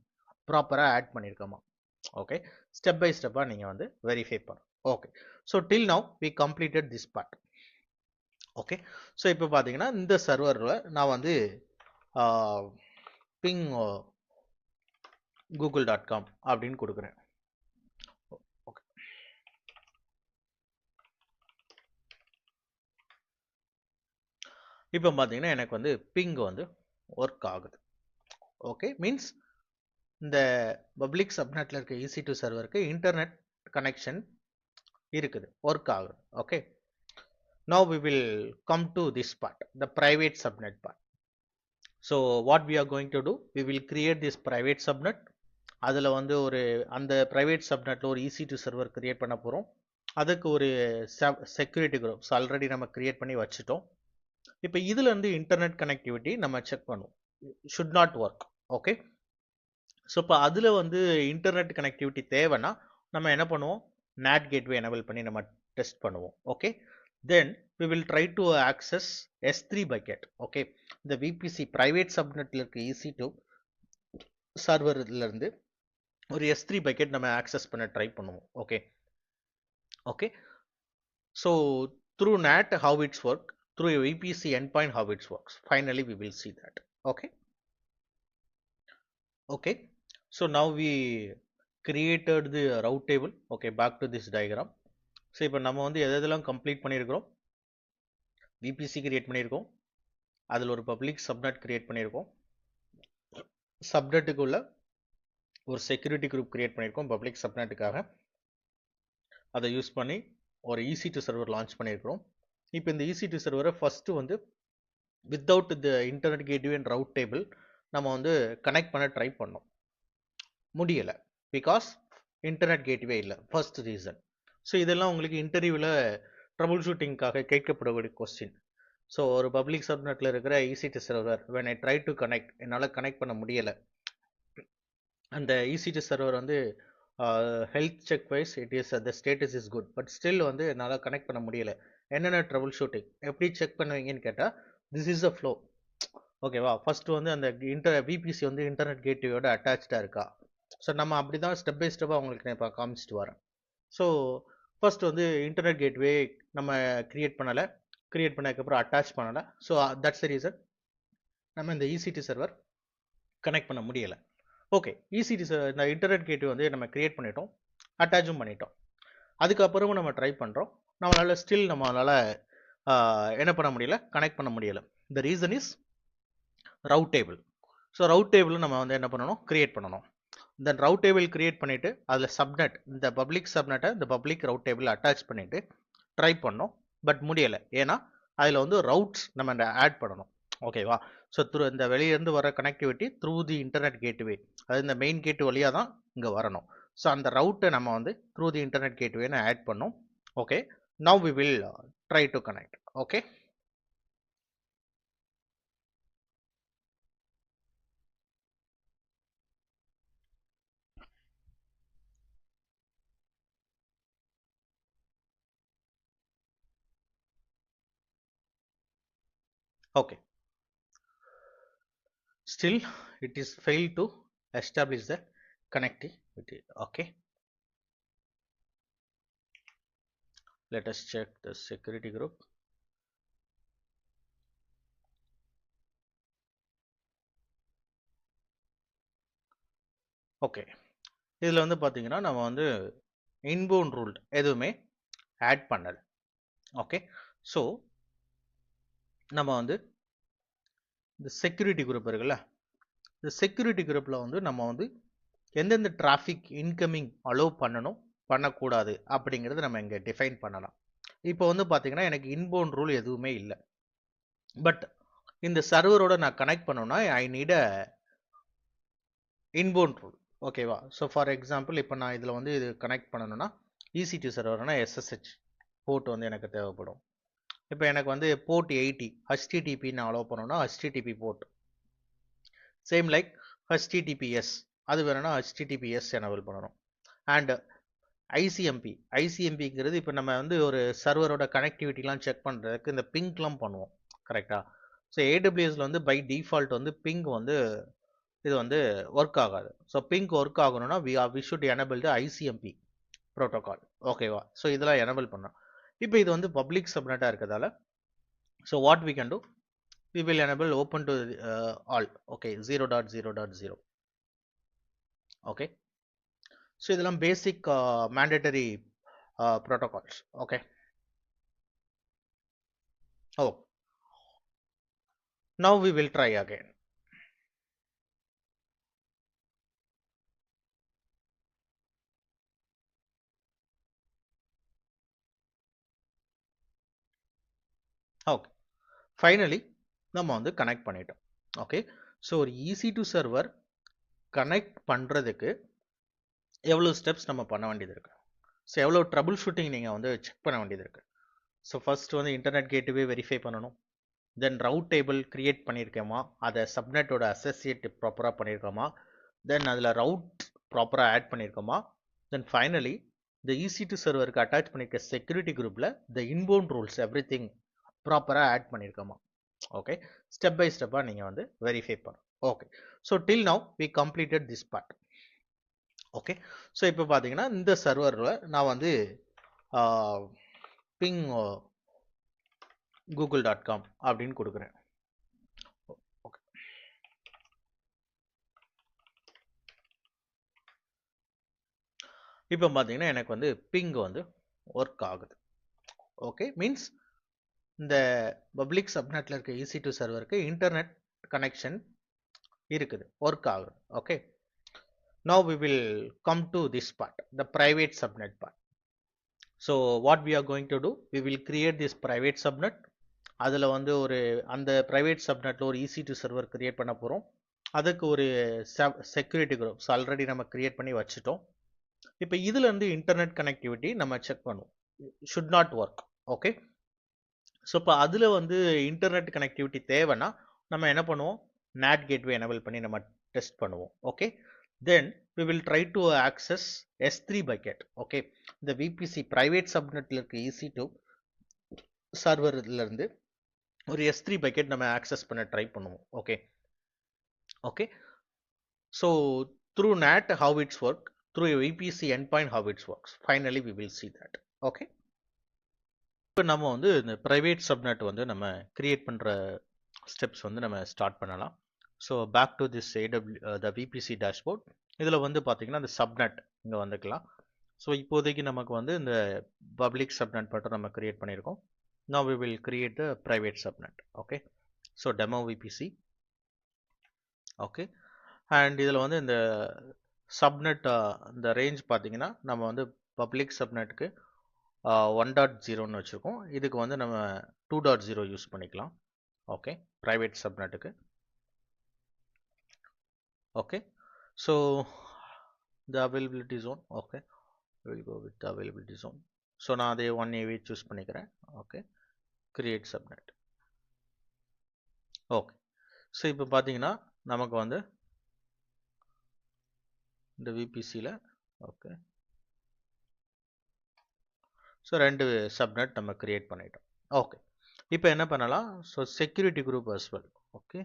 ப்ராப்பராக ஆட் பண்ணியிருக்கோமா. ஓகே, ஸ்டெப் பை ஸ்டெப்பாக நீங்கள் வந்து வெரிஃபை பண்ணணும். Okay. So till now we completed this part. Okay. So இப்போ பார்த்தீங்கன்னா இந்த சர்வரில் நான் வந்து பிங் google.com அப்படின்னு கொடுக்குறேன். ஓகே. இப்போ பார்த்தீங்கன்னா எனக்கு வந்து பிங் வந்து ஒர்க் ஆகுது. ஓகே, மீன்ஸ் இந்த பப்ளிக் சப்நெட்டில் இருக்க EC2 சர்வருக்கு இன்டர்நெட் கனெக்ஷன் இருக்குது, ஒர்க் ஆகுது. Okay. Now we will come to this part, the private subnet part. So what we are going to do, we will create this private subnet. அதில் வந்து ஒரு அந்த private சப்நெட்டில் ஒரு EC2 server create பண்ண போகிறோம். அதுக்கு ஒரு செக்யூரிட்டி குரூப்ஸ் ஆல்ரெடி நம்ம கிரியேட் பண்ணி வச்சுட்டோம். இப்போ இதுலேருந்து இன்டர்நெட் கனெக்டிவிட்டி நம்ம செக் பண்ணுவோம். Should not work. Okay. So இப்போ அதில் வந்து இன்டர்நெட் கனெக்டிவிட்டி தேவைன்னா நம்ம என்ன பண்ணுவோம், NAT கேட்வே எனபிள் பண்ணி நம்ம டெஸ்ட் பண்ணுவோம். Okay. Then we will try to access S3 bucket. Okay, இந்த VPC private subnetல இருக்க EC2 சர்வர்ல இருந்து ஒரு S3 bucket நம்ம access பண்ண ட்ரை பண்ணுவோம். Okay. Okay. So through NAT how it's work, through a VPC endpoint how it works. Finally we will see that. Okay. Okay. So now we created the route table. Okay, back to this diagram. So இப்போ நம்ம வந்து எதெல்லாம் complete பண்ணியிருக்கிறோம், VPC create பண்ணியிருக்கோம், அதில் ஒரு public subnet create பண்ணியிருக்கோம், சப்நெட்டுக்குள்ள ஒரு செக்யூரிட்டி குரூப் கிரியேட் பண்ணியிருக்கோம் பப்ளிக் சப்நெட்டுக்காக, அதை யூஸ் பண்ணி ஒரு EC2 சர்வர் லான்ச் பண்ணியிருக்கிறோம். இப்போ இந்த EC2 சர்வரை ஃபஸ்ட்டு வந்து without the internet gateway and route table நம்ம வந்து கனெக்ட் பண்ண ட்ரை பண்ணோம், முடியலை. பிகாஸ் இன்டர்நெட் கேட்வே இல்லை, ஃபர்ஸ்ட் ரீசன். ஸோ இதெல்லாம் உங்களுக்கு இன்டர்வியூவில் ட்ரபுள் ஷூட்டிங்காக கேட்கப்படக்கூடிய கொஸ்டின். ஸோ ஒரு பப்ளிக் சப்நெட்டில் இருக்கிற EC2 server when I try to connect என்னால் கனெக்ட் பண்ண முடியலை. அந்த EC2 சர்வர் வந்து health check wise the status is good, but still வந்து என்னால் கனெக்ட் பண்ண முடியலை. என்னென்ன ட்ரபிள் ஷூட்டிங் எப்படி செக் பண்ணுவீங்கன்னு கேட்டால், திஸ் இஸ் அ ஃப்ளோ. ஓகேவா, ஃபர்ஸ்ட் வந்து அந்த VPC வந்து இன்டர்நெட் கேட்வேயோட அட்டாச்சாக இருக்கா. ஸோ நம்ம அப்படி தான் ஸ்டெப் பை ஸ்டெப்பாக உங்களுக்கு நான் இப்போ காமிச்சிட்டு வரேன். ஸோ ஃபர்ஸ்ட் வந்து இன்டர்நெட் கேட்வே நம்ம கிரியேட் பண்ணதுக்கப்புறம் அட்டாச் பண்ணலை. ஸோ தட்ஸ் த ரீசன் நம்ம இந்த EC2 சர்வர் கனெக்ட் பண்ண முடியலை. ஓகே, EC2 இந்த இன்டர்நெட் கேட்வே வந்து நம்ம கிரியேட் பண்ணிட்டோம், அட்டாச்சும் பண்ணிட்டோம். அதுக்கப்புறமும் நம்ம ட்ரை பண்ணுறோம், நம்மளால் என்ன பண்ண முடியல, கனெக்ட் பண்ண முடியலை. The reason is route table. So route table நம்ம வந்து என்ன பண்ணணும், கிரியேட் பண்ணணும். தென் ரவுட் டேபிள் கிரியேட் பண்ணிவிட்டு அதில் சப்நெட், இந்த பப்ளிக் சப்நெட்டை இந்த பப்ளிக் ரவுட் டேபிள் அட்டாச் பண்ணிவிட்டு ட்ரை பண்ணோம், பட் முடியலை. ஏன்னா அதில் வந்து ரவுட்ஸ் நம்ம ஆட் பண்ணணும். ஓகேவா, ஸோ இந்த வெளியிருந்து வர connectivity through the internet gateway, அது இந்த மெயின் கேட் வழியாக தான் இங்கே வரணும். ஸோ அந்த ரவுட்டை நம்ம வந்து த்ரூ தி இன்டர்நெட் கேட்வேன்னு ஆட் பண்ணோம். Okay, now we will try to connect. Okay, okay, still it is failed to establish the connectivity. Okay, let us check the security group. Okay, இதில் வந்து பார்த்தீங்கன்னா நம்ம வந்து இன்பவுண்ட் ரூல் எதுவுமே add பண்ணல. Okay, so நம்ம வந்து இந்த செக்யூரிட்டி குரூப் இருக்குல்ல, இந்த செக்யூரிட்டி குரூப்பில் வந்து நம்ம வந்து எந்தெந்த டிராஃபிக் இன்கமிங் அலோவ் பண்ணணும், பண்ணக்கூடாது அப்படிங்கிறது நம்ம இங்கே டிஃபைன் பண்ணலாம். இப்போ வந்து பார்த்தீங்கன்னா எனக்கு இன்பவுண்ட் ரூல் எதுவுமே இல்லை, பட் இந்த சர்வரோட நான் கனெக்ட் பண்ணணும்னா I need a inbound rule. ஓகேவா, ஸோ ஃபார் எக்ஸாம்பிள் இப்போ நான் இதில் வந்து இது கனெக்ட் பண்ணணும்னா EC2 சர்வர்னா SSH போர்ட் வந்து எனக்கு தேவைப்படும். இப்போ எனக்கு வந்து போர்ட் 80 HTTP நான் அலோவ் பண்ணணும்னா HTTP port. Same like HTTPS, அது வேணும்னா HTTPS எனபிள் பண்ணணும். அண்ட் ஐசிஎம்பிங்கிறது இப்போ நம்ம வந்து ஒரு சர்வரோட கனெக்டிவிட்டிலாம் செக் பண்ணுறதுக்கு இந்த பிங்க்லாம் பண்ணுவோம், கரெக்டாக. ஸோ AWSல வந்து பை டிஃபால்ட் வந்து பிங்க் வந்து இது வந்து ஒர்க் ஆகாது. ஸோ பிங்க் ஒர்க் ஆகணும்னா we should enable the ICMP protocol. ஓகேவா, ஸோ இதெல்லாம் எனபிள் பண்ணோம். இப்போ இது வந்து பப்ளிக் சப்நெட்டாக இருக்கிறதால, so what we can do, we will enable open to all. Okay, 0.0.0. okay, so இதெல்லாம் basic mandatory protocols. okay, oh, now we will try again. okay, finally நம்ம வந்து கனெக்ட் பண்ணிட்டோம். ஓகே, ஸோ ஒரு EC2 சர்வர் கனெக்ட் பண்ணுறதுக்கு எவ்வளோ steps நம்ம பண்ண வேண்டியது இருக்கு, ஸோ எவ்வளோ ட்ரபிள் ஷூட்டிங் நீங்கள் வந்து செக் பண்ண வேண்டியது இருக்கு. ஸோ ஃபர்ஸ்ட் வந்து இன்டர்நெட் கேட்வே வெரிஃபை பண்ணணும். தென் ரவுட் டேபிள் கிரியேட் பண்ணியிருக்கோமா, அதை சப்நெட்டோட அசோசியேட் ப்ராப்பராக பண்ணியிருக்கோமா, தென் அதில் ரவுட் ப்ராப்பராக ஆட் பண்ணியிருக்கோமா, தென் ஃபைனலி இந்த EC2 சர்வருக்கு அட்டாச் பண்ணியிருக்க செக்யூரிட்டி குரூப்பில் the inbound rules every thing ப்ராப்பராக ஆட் பண்ணியிருக்கோமா. ஓகே, ஸ்டெப் பை ஸ்டெப்பாக நீங்கள் வந்து வெரிஃபை பண்ணணும். Okay, so till now we completed this part. Okay, so இப்போ பார்த்தீங்கன்னா இந்த சர்வரில் நான் வந்து பிங் google.com அப்படின்னு கொடுக்குறேன். ஓகே, இப்போ பார்த்தீங்கன்னா எனக்கு வந்து பிங் வந்து ஒர்க் ஆகுது. ஓகே, மீன்ஸ் இந்த பப்ளிக் சப்நெட்டில் இருக்க EC2 சர்வருக்கு இன்டர்நெட் கனெக்ஷன் இருக்குது, ஒர்க் ஆகுது. Okay, now we will come to this part, the private subnet part. So what we are going to do, we will create this private subnet. அதில் வந்து ஒரு அந்த private சப்நெட்டில் ஒரு EC2 server create பண்ண போகிறோம். அதுக்கு ஒரு செக்யூரிட்டி குரூப்ஸ் ஆல்ரெடி நம்ம கிரியேட் பண்ணி வச்சுட்டோம். இப்போ இதுலேருந்து இன்டர்நெட் கனெக்டிவிட்டி நம்ம செக் பண்ணுவோம், should not work. Okay, so இப்போ அதில் வந்து இன்டர்நெட் கனெக்டிவிட்டி தேவைன்னா நம்ம என்ன பண்ணுவோம், NAT கேட்வே எனபிள் பண்ணி நம்ம டெஸ்ட் பண்ணுவோம். Okay, then we will try to access S3 bucket. Okay, இந்த VPC private subnetல இருக்க EC2 சர்வர்ல இருந்து ஒரு S3 bucket நம்ம ஆக்சஸ் பண்ண ட்ரை பண்ணுவோம். Okay okay, so through NAT how it's work, through a VPC endpoint how it works. Finally we will see that. Okay, இப்போ நம்ம வந்து இந்த ப்ரைவேட் சப்நெட் வந்து நம்ம கிரியேட் பண்ணுற ஸ்டெப்ஸ் வந்து நம்ம ஸ்டார்ட் பண்ணலாம். So back to this the VPC dashboard. இதில் வந்து பார்த்தீங்கன்னா இந்த சப்நெட் இங்கே வந்துக்கலாம். ஸோ இப்போதைக்கு நமக்கு வந்து இந்த பப்ளிக் சப்நெட் மட்டும் நம்ம கிரியேட் பண்ணியிருக்கோம். Now we will create the private subnet. Okay, so demo VPC. Okay, and இதில் வந்து இந்த சப்நெட் இந்த ரேஞ்ச் பார்த்தீங்கன்னா நம்ம வந்து பப்ளிக் சப்நெட்டுக்கு 1.0ன்னு வச்சுருக்கோம். இதுக்கு வந்து நம்ம 2.0 யூஸ் பண்ணிக்கலாம். ஓகே, ப்ரைவேட் சப்நெட்டுக்கு. Okay, so the availability zone. Okay, we'll go with the availability zone. So நான் அதே 1 AV சூஸ் பண்ணிக்கிறேன். Okay, create subnet. Okay, so இப்போ பார்த்தீங்கன்னா நமக்கு வந்து இந்த விபிசியில் ஓகே, ஸோ 2 சப்நெட் நம்ம கிரியேட் பண்ணிட்டோம். ஓகே, இப்போ என்ன பண்ணலாம், so security group as well. Okay,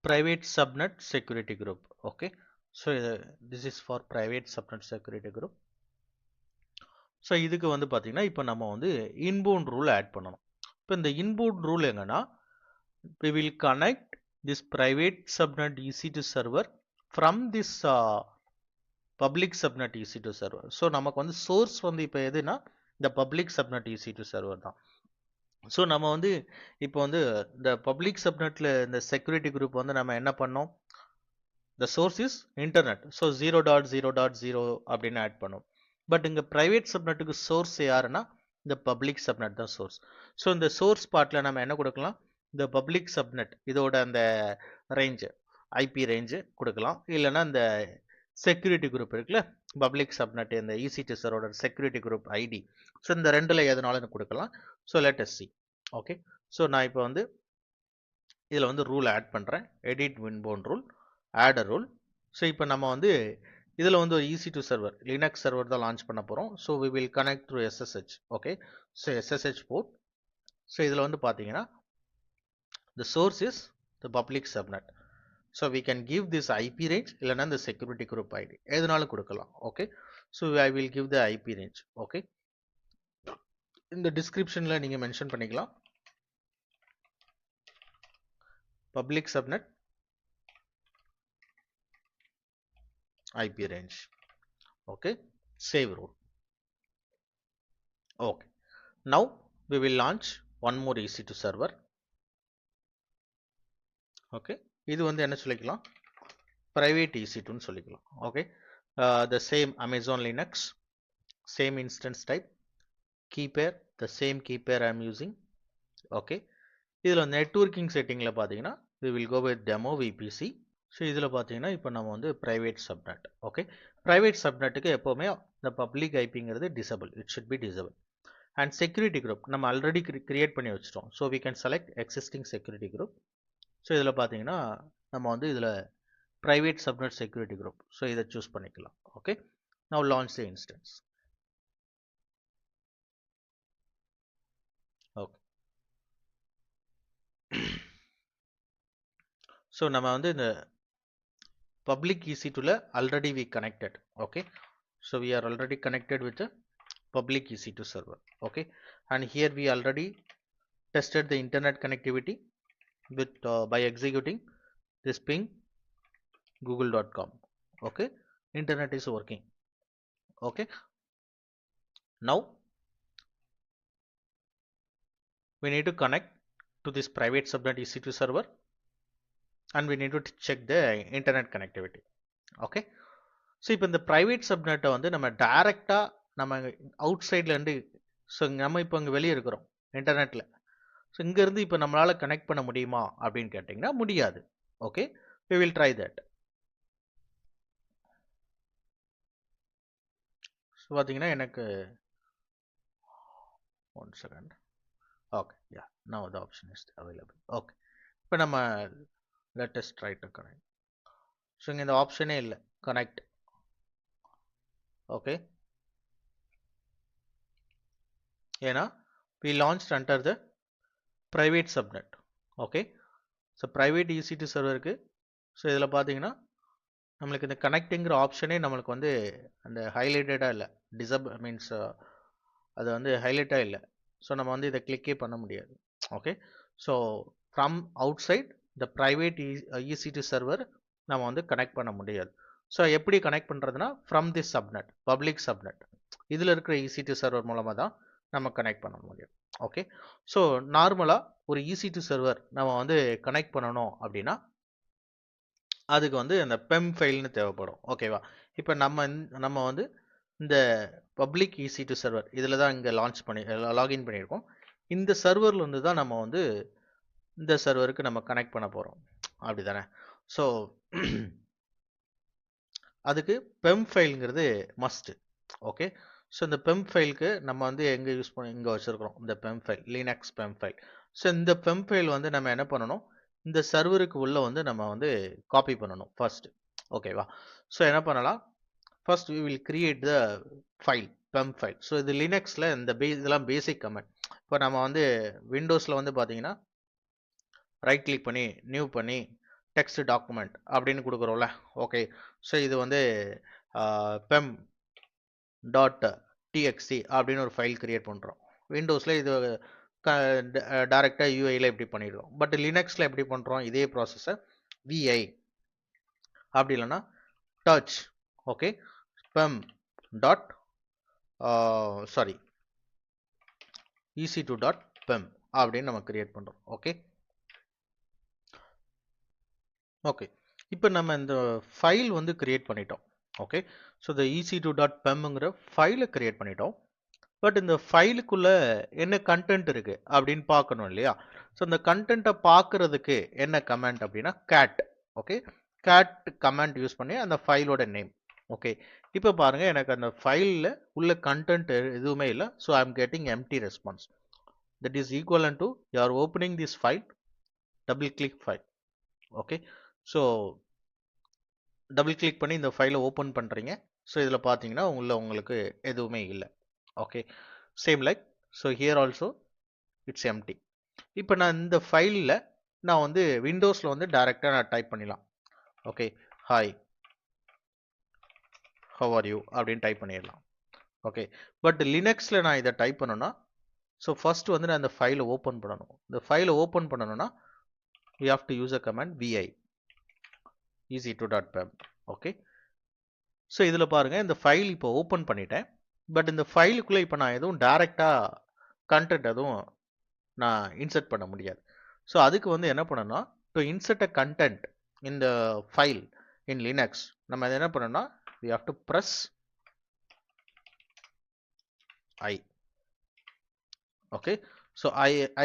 private subnet security group. Okay, so this is for private subnet security group. So இதுக்கு வந்து பார்த்தீங்கன்னா இப்போ நம்ம வந்து இன்பவுண்ட் ரூல் ஆட் பண்ணணும். இப்போ இந்த இன்பவுண்ட் ரூல் எங்கன்னா we will connect this private subnet EC2 server from this public subnet EC2 server. So நமக்கு வந்து சோர்ஸ் வந்து இப்போ எதுனா இந்த public subnet EC2 server தான். ஸோ நம்ம வந்து இப்போ வந்து இந்த பப்ளிக் சப்நெட்டில் இந்த செக்யூரிட்டி குரூப் வந்து நம்ம என்ன பண்ணோம், the source is internet, so 0.0.0 அப்படின்னு ஆட் பண்ணோம். பட் இங்கே ப்ரைவேட் சப்நெட்டுக்கு சோர்ஸ் யாருன்னா இந்த பப்ளிக் சப்நெட் தான் சோர்ஸ். ஸோ இந்த சோர்ஸ் பார்ட்டில் நம்ம என்ன கொடுக்கலாம், இந்த பப்ளிக் சப்நெட் இதோட அந்த ரேஞ்சு ஐபி ரேஞ்சு கொடுக்கலாம், இல்லைன்னா இந்த செக்யூரிட்டி குரூப் இருக்குல்ல பப்ளிக் சப்நெட் இந்த EC2 சர்வரோட செக்யூரிட்டி குரூப் ஐடி, ஸோ இந்த ரெண்டில் எதனாலும் கொடுக்கலாம். So let us see. Okay, so நான் இப்போ வந்து இதில் வந்து ரூல் ஆட் பண்ணுறேன், edit inbound rule, add a rule. So இப்போ நம்ம வந்து இதில் வந்து ஒரு EC2 சர்வர் லினக்ஸ் சர்வர் தான் லான்ச் பண்ண போகிறோம். So we will connect through SSH. Okay, so SSH port. So இதில் வந்து பார்த்தீங்கன்னா the source is the public subnet. So we can give this IP range இல்லைன்னா இந்த security group ID எதுனாலும் கொடுக்கலாம். Okay, so I will give the IP range. Okay, இந்த டிஸ்கிரிப்ஷனில் நீங்கள் மென்ஷன் பண்ணிக்கலாம் public subnet IP range. Okay, save rule. Okay, now we will launch one more EC2 server. Okay, இது வந்து என்ன சொல்லிக்கலாம், private EC2 ன்னு சொல்லிக்கலாம். Okay, the same Amazon Linux, same instance type, key pair, the same key pair I am using. Okay, இதில் networking settingல பார்த்தீங்கன்னா we will go with demo VPC. So இதில் பார்த்தீங்கன்னா இப்போ நம்ம வந்து ப்ரைவேட் சப்நெட். ஓகே, ப்ரைவேட் சப்நெட்டுக்கு எப்போவுமே இந்த பப்ளிக் ஐபிங்கிறது disable, it should be disable. And security group நம்ம ஆல்ரெடி கிரியேட் பண்ணி வச்சிட்டோம். So we can select existing security group. So இதில் பார்த்தீங்கன்னா நம்ம வந்து இதில் private subnet security group, so இதை சூஸ் பண்ணிக்கலாம். Okay, now launch the instance. Okay, so நம்ம வந்து இந்த public EC2ல already we connected. Okay, so we are already connected with the public EC2 server. Okay, and here we already tested the internet connectivity with by executing this ping google.com. Okay, internet is working. Okay, now we need to connect to this private subnet EC2 server and we need to check the internet connectivity. Okay, so இப்போ இந்த private சப்நெட்டை வந்து நம்ம டைரெக்டாக நம்ம out சைட்லேருந்து, so நம்ம இப்போ இங்கே வெளியே இருக்கிறோம் இன்டர்நெட்டில், ஸோ இங்கேருந்து இப்போ நம்மளால் கனெக்ட் பண்ண முடியுமா அப்படின்னு கேட்டிங்கன்னா முடியாது. Okay, we will try that. So பார்த்தீங்கன்னா எனக்கு 1 second. Okay, yeah, now the option is available. Okay, இப்போ நம்ம let us try to connect. So இங்கே இந்த ஆப்ஷனே இல்லை கனெக்ட். ஓகே, ஏன்னா we launched under the private subnet. Okay, so private EC2 சர்வருக்கு. ஸோ இதில் பார்த்தீங்கன்னா நம்மளுக்கு இந்த கனெக்டிங்கிற ஆப்ஷனே நம்மளுக்கு வந்து அந்த ஹைலைட்டடாக இல்லை, மீன்ஸ் அது வந்து ஹைலைட்டாக இல்லை. ஸோ நம்ம வந்து இதை கிளிக்கே பண்ண முடியாது. Okay, so from outside the private EC2 server நம்ம வந்து கனெக்ட் பண்ண முடியாது. ஸோ எப்படி கனெக்ட் பண்ணுறதுனா from this subnet, public subnet, இதில் இருக்கிற EC2 சர்வர் மூலமாக தான் நம்ம கனெக்ட் பண்ண முடியும். ஓகே, ஸோ நார்மலாக ஒரு EC2 சர்வர் நம்ம வந்து கனெக்ட் பண்ணணும் அப்படின்னா அதுக்கு வந்து அந்த பெம் ஃபைல்னு தேவைப்படும். ஓகேவா, இப்போ நம்ம வந்து இந்த பப்ளிக் EC2 சர்வர் இதில் தான் இங்கே லாகின் பண்ணியிருக்கோம். இந்த சர்வரில் வந்து தான் நம்ம வந்து இந்த சர்வருக்கு நம்ம கனெக்ட் பண்ண போகிறோம், அப்படி தானே? ஸோ அதுக்கு பெம் ஃபைலுங்கிறது மஸ்ட். ஓகே, ஸோ இந்த பெம் ஃபைலுக்கு நம்ம வந்து எங்கே யூஸ் பண்ணி இங்கே வச்சுருக்கிறோம் இந்த பெம் ஃபைல், லினக்ஸ் பெம் ஃபைல். ஸோ இந்த பெம் ஃபைல் வந்து நம்ம என்ன பண்ணணும், இந்த சர்வருக்கு உள்ள வந்து நம்ம வந்து காப்பி பண்ணணும் ஃபர்ஸ்ட். ஓகேவா, ஸோ என்ன பண்ணலாம், first we will create the file, pem file. So இது லினக்ஸில் இந்த இதெல்லாம் பேசிக் கமெண்ட். இப்போ நம்ம வந்து விண்டோஸில் வந்து பார்த்தீங்கன்னா ரைட் கிளிக் பண்ணி நியூ பண்ணி டெக்ஸ்ட் டாக்குமெண்ட் அப்படின்னு கொடுக்குறோம்ல. ஓகே, ஸோ இது வந்து பெம் டாட் டிஎக்ஸி அப்படின்னு ஒரு ஃபைல் கிரியேட் பண்ணுறோம். விண்டோஸில் இது டைரெக்டாக யூஐயில் எப்படி பண்ணிடுறோம். பட் லினக்ஸில் எப்படி பண்ணுறோம், இதே ப்ராசஸை விஐ அப்படி இல்லைன்னா touch, okay, pem dot sorry EC2 dot pem அப்படின்னு நம்ம கிரியேட் பண்ணுறோம். ஓகே, ஓகே, இப்போ நம்ம இந்த ஃபைல் வந்து கிரியேட் பண்ணிட்டோம். ஓகே, ஸோ இந்த EC2 டாட் பெம்ங்கிற ஃபைலை கிரியேட் பண்ணிட்டோம். பட் இந்த ஃபைலுக்குள்ள என்ன கண்டென்ட் இருக்கு அப்படின்னு பார்க்கணும் இல்லையா? ஸோ இந்த கண்டென்ட்டை பார்க்கறதுக்கு என்ன கமெண்ட் அப்படின்னா cat. Okay, cat command use பண்ணி அந்த ஃபைலோட நேம். ஓகே, இப்போ பாருங்க எனக்கு அந்த ஃபைலில் உள்ள கண்டென்ட் எதுவுமே இல்லை. So I am getting empty response. That is equivalent to you are opening this file, double click file. Okay, so double click பண்ணி இந்த ஃபைலை ஓப்பன் பண்ணுறீங்க. ஸோ இதில் பார்த்தீங்கன்னா உங்களுக்கு எதுவுமே இல்லை. Okay, same like so here also it's empty. இப்போ நான் இந்த ஃபைலில் நான் வந்து விண்டோஸில் வந்து டைரெக்டாக நான் டைப் பண்ணிடலாம். Okay, hi how are you அப்படின்னு டைப் பண்ணிடலாம். ஓகே, பட் லினக்ஸில் நான் இதை டைப் பண்ணணும்னா ஸோ ஃபர்ஸ்ட் வந்து நான் இந்த ஃபைலை ஓப்பன் பண்ணணும். இந்த ஃபைலை ஓப்பன் பண்ணணும்னா we have to use a command vi EC2.pem. Okay, so இதில் பாருங்கள் இந்த ஃபைல் இப்போ ஓப்பன் பண்ணிட்டேன். பட் இந்த ஃபைலுக்குள்ளே இப்போ நான் எதுவும் டைரெக்டாக கண்டென்ட் எதுவும் நான் இன்சர்ட் பண்ண முடியாது. ஸோ அதுக்கு வந்து என்ன பண்ணணும்னா to insert a content in the file in Linux நம்ம என்ன பண்ணணும்னா we have to press I. Okay, so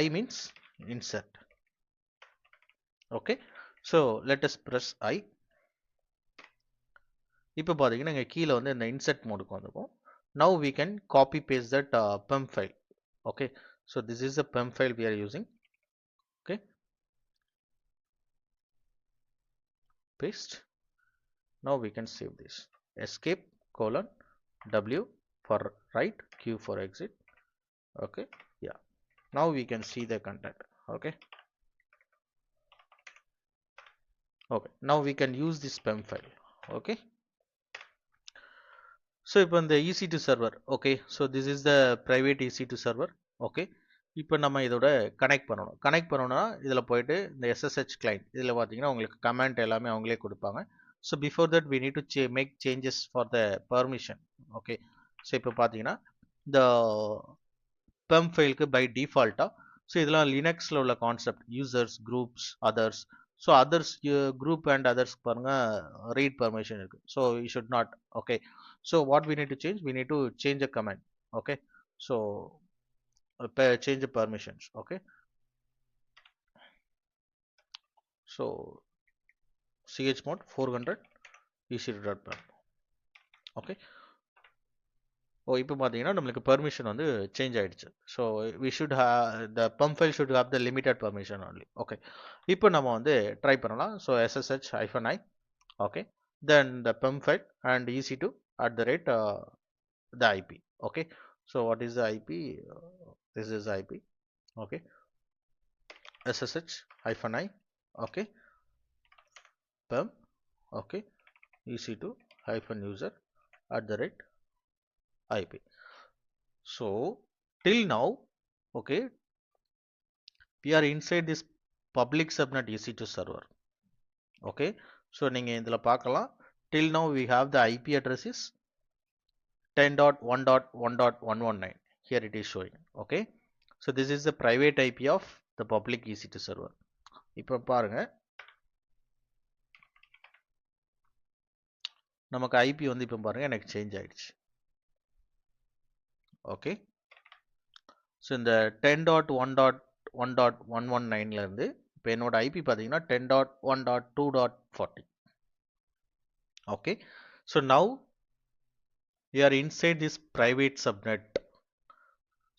I means insert. Okay, so let us press I. இப்போ பார்த்தீங்கன்னா இங்கே கீழே வந்து இந்த இன்சர்ட் மோடுக்கு வந்துருக்கும். Now we can copy paste that pem file. Okay, so this is the pem file we are using. Okay, paste. Now we can save this. Escape colon W for write, Q for exit. Okay, yeah, now we can see the content. Okay, okay, now we can use this pem file. Okay, so இப்போ இந்த EC2 server. Okay, so this is the private EC2 server. Okay, இப்போ நம்ம இதோட connect பண்ணணும்னா இதில் போயிட்டு இந்த SSH client இதில் பார்த்தீங்கன்னா உங்களுக்கு கமெண்ட் எல்லாமே அவங்களே கொடுப்பாங்க. So before that we need to make changes for the permission. Okay, so இப்போ பார்த்தீங்கன்னா இந்த பெம் ஃபைலுக்கு பை டிஃபால்ட்டாக ஸோ இதெல்லாம் லினக்ஸில் உள்ள concept users groups others. So others group and others பாருங்க ரீட் பர்மிஷன் இருக்குது. So you should not. Okay, so what we need to change, we need to change a command. Okay, so change the permissions. Okay, so chmod 400 EC2.pem. Okay, இப்போ பார்த்தீங்கன்னா நம்மளுக்கு permission வந்து change ஆயிடுச்சு. So we should the pem file should have the limited permission only. Okay, இப்போ நம்ம வந்து try பண்ணலாம். So SSH-i, okay, then the pump file and EC2 at the rate the IP. Okay, so what is the IP? This is IP. Okay, SSH-i, okay, pump, okay, EC2 hyphen user at the rate IP. So till now, okay, we are inside this public subnet EC2 server. Okay, so நீங்க இதுல பார்க்கலாம். Till now we have the IP address is 10.1.1.119. Here it is showing. Okay, so this is the private IP of the public EC2 server. இப்போ பாருங்க, நமக்கு IP வந்து இப்போ பாருங்க எனக்கு சேஞ்ச் ஆயிடுச்சு. ஓகே, ஸோ இந்த 10.1.1.119ல இருந்து இப்போ என்னோட ஐபி பார்த்தீங்கன்னா 10.1.2.40. Okay, so now we are inside this private subnet.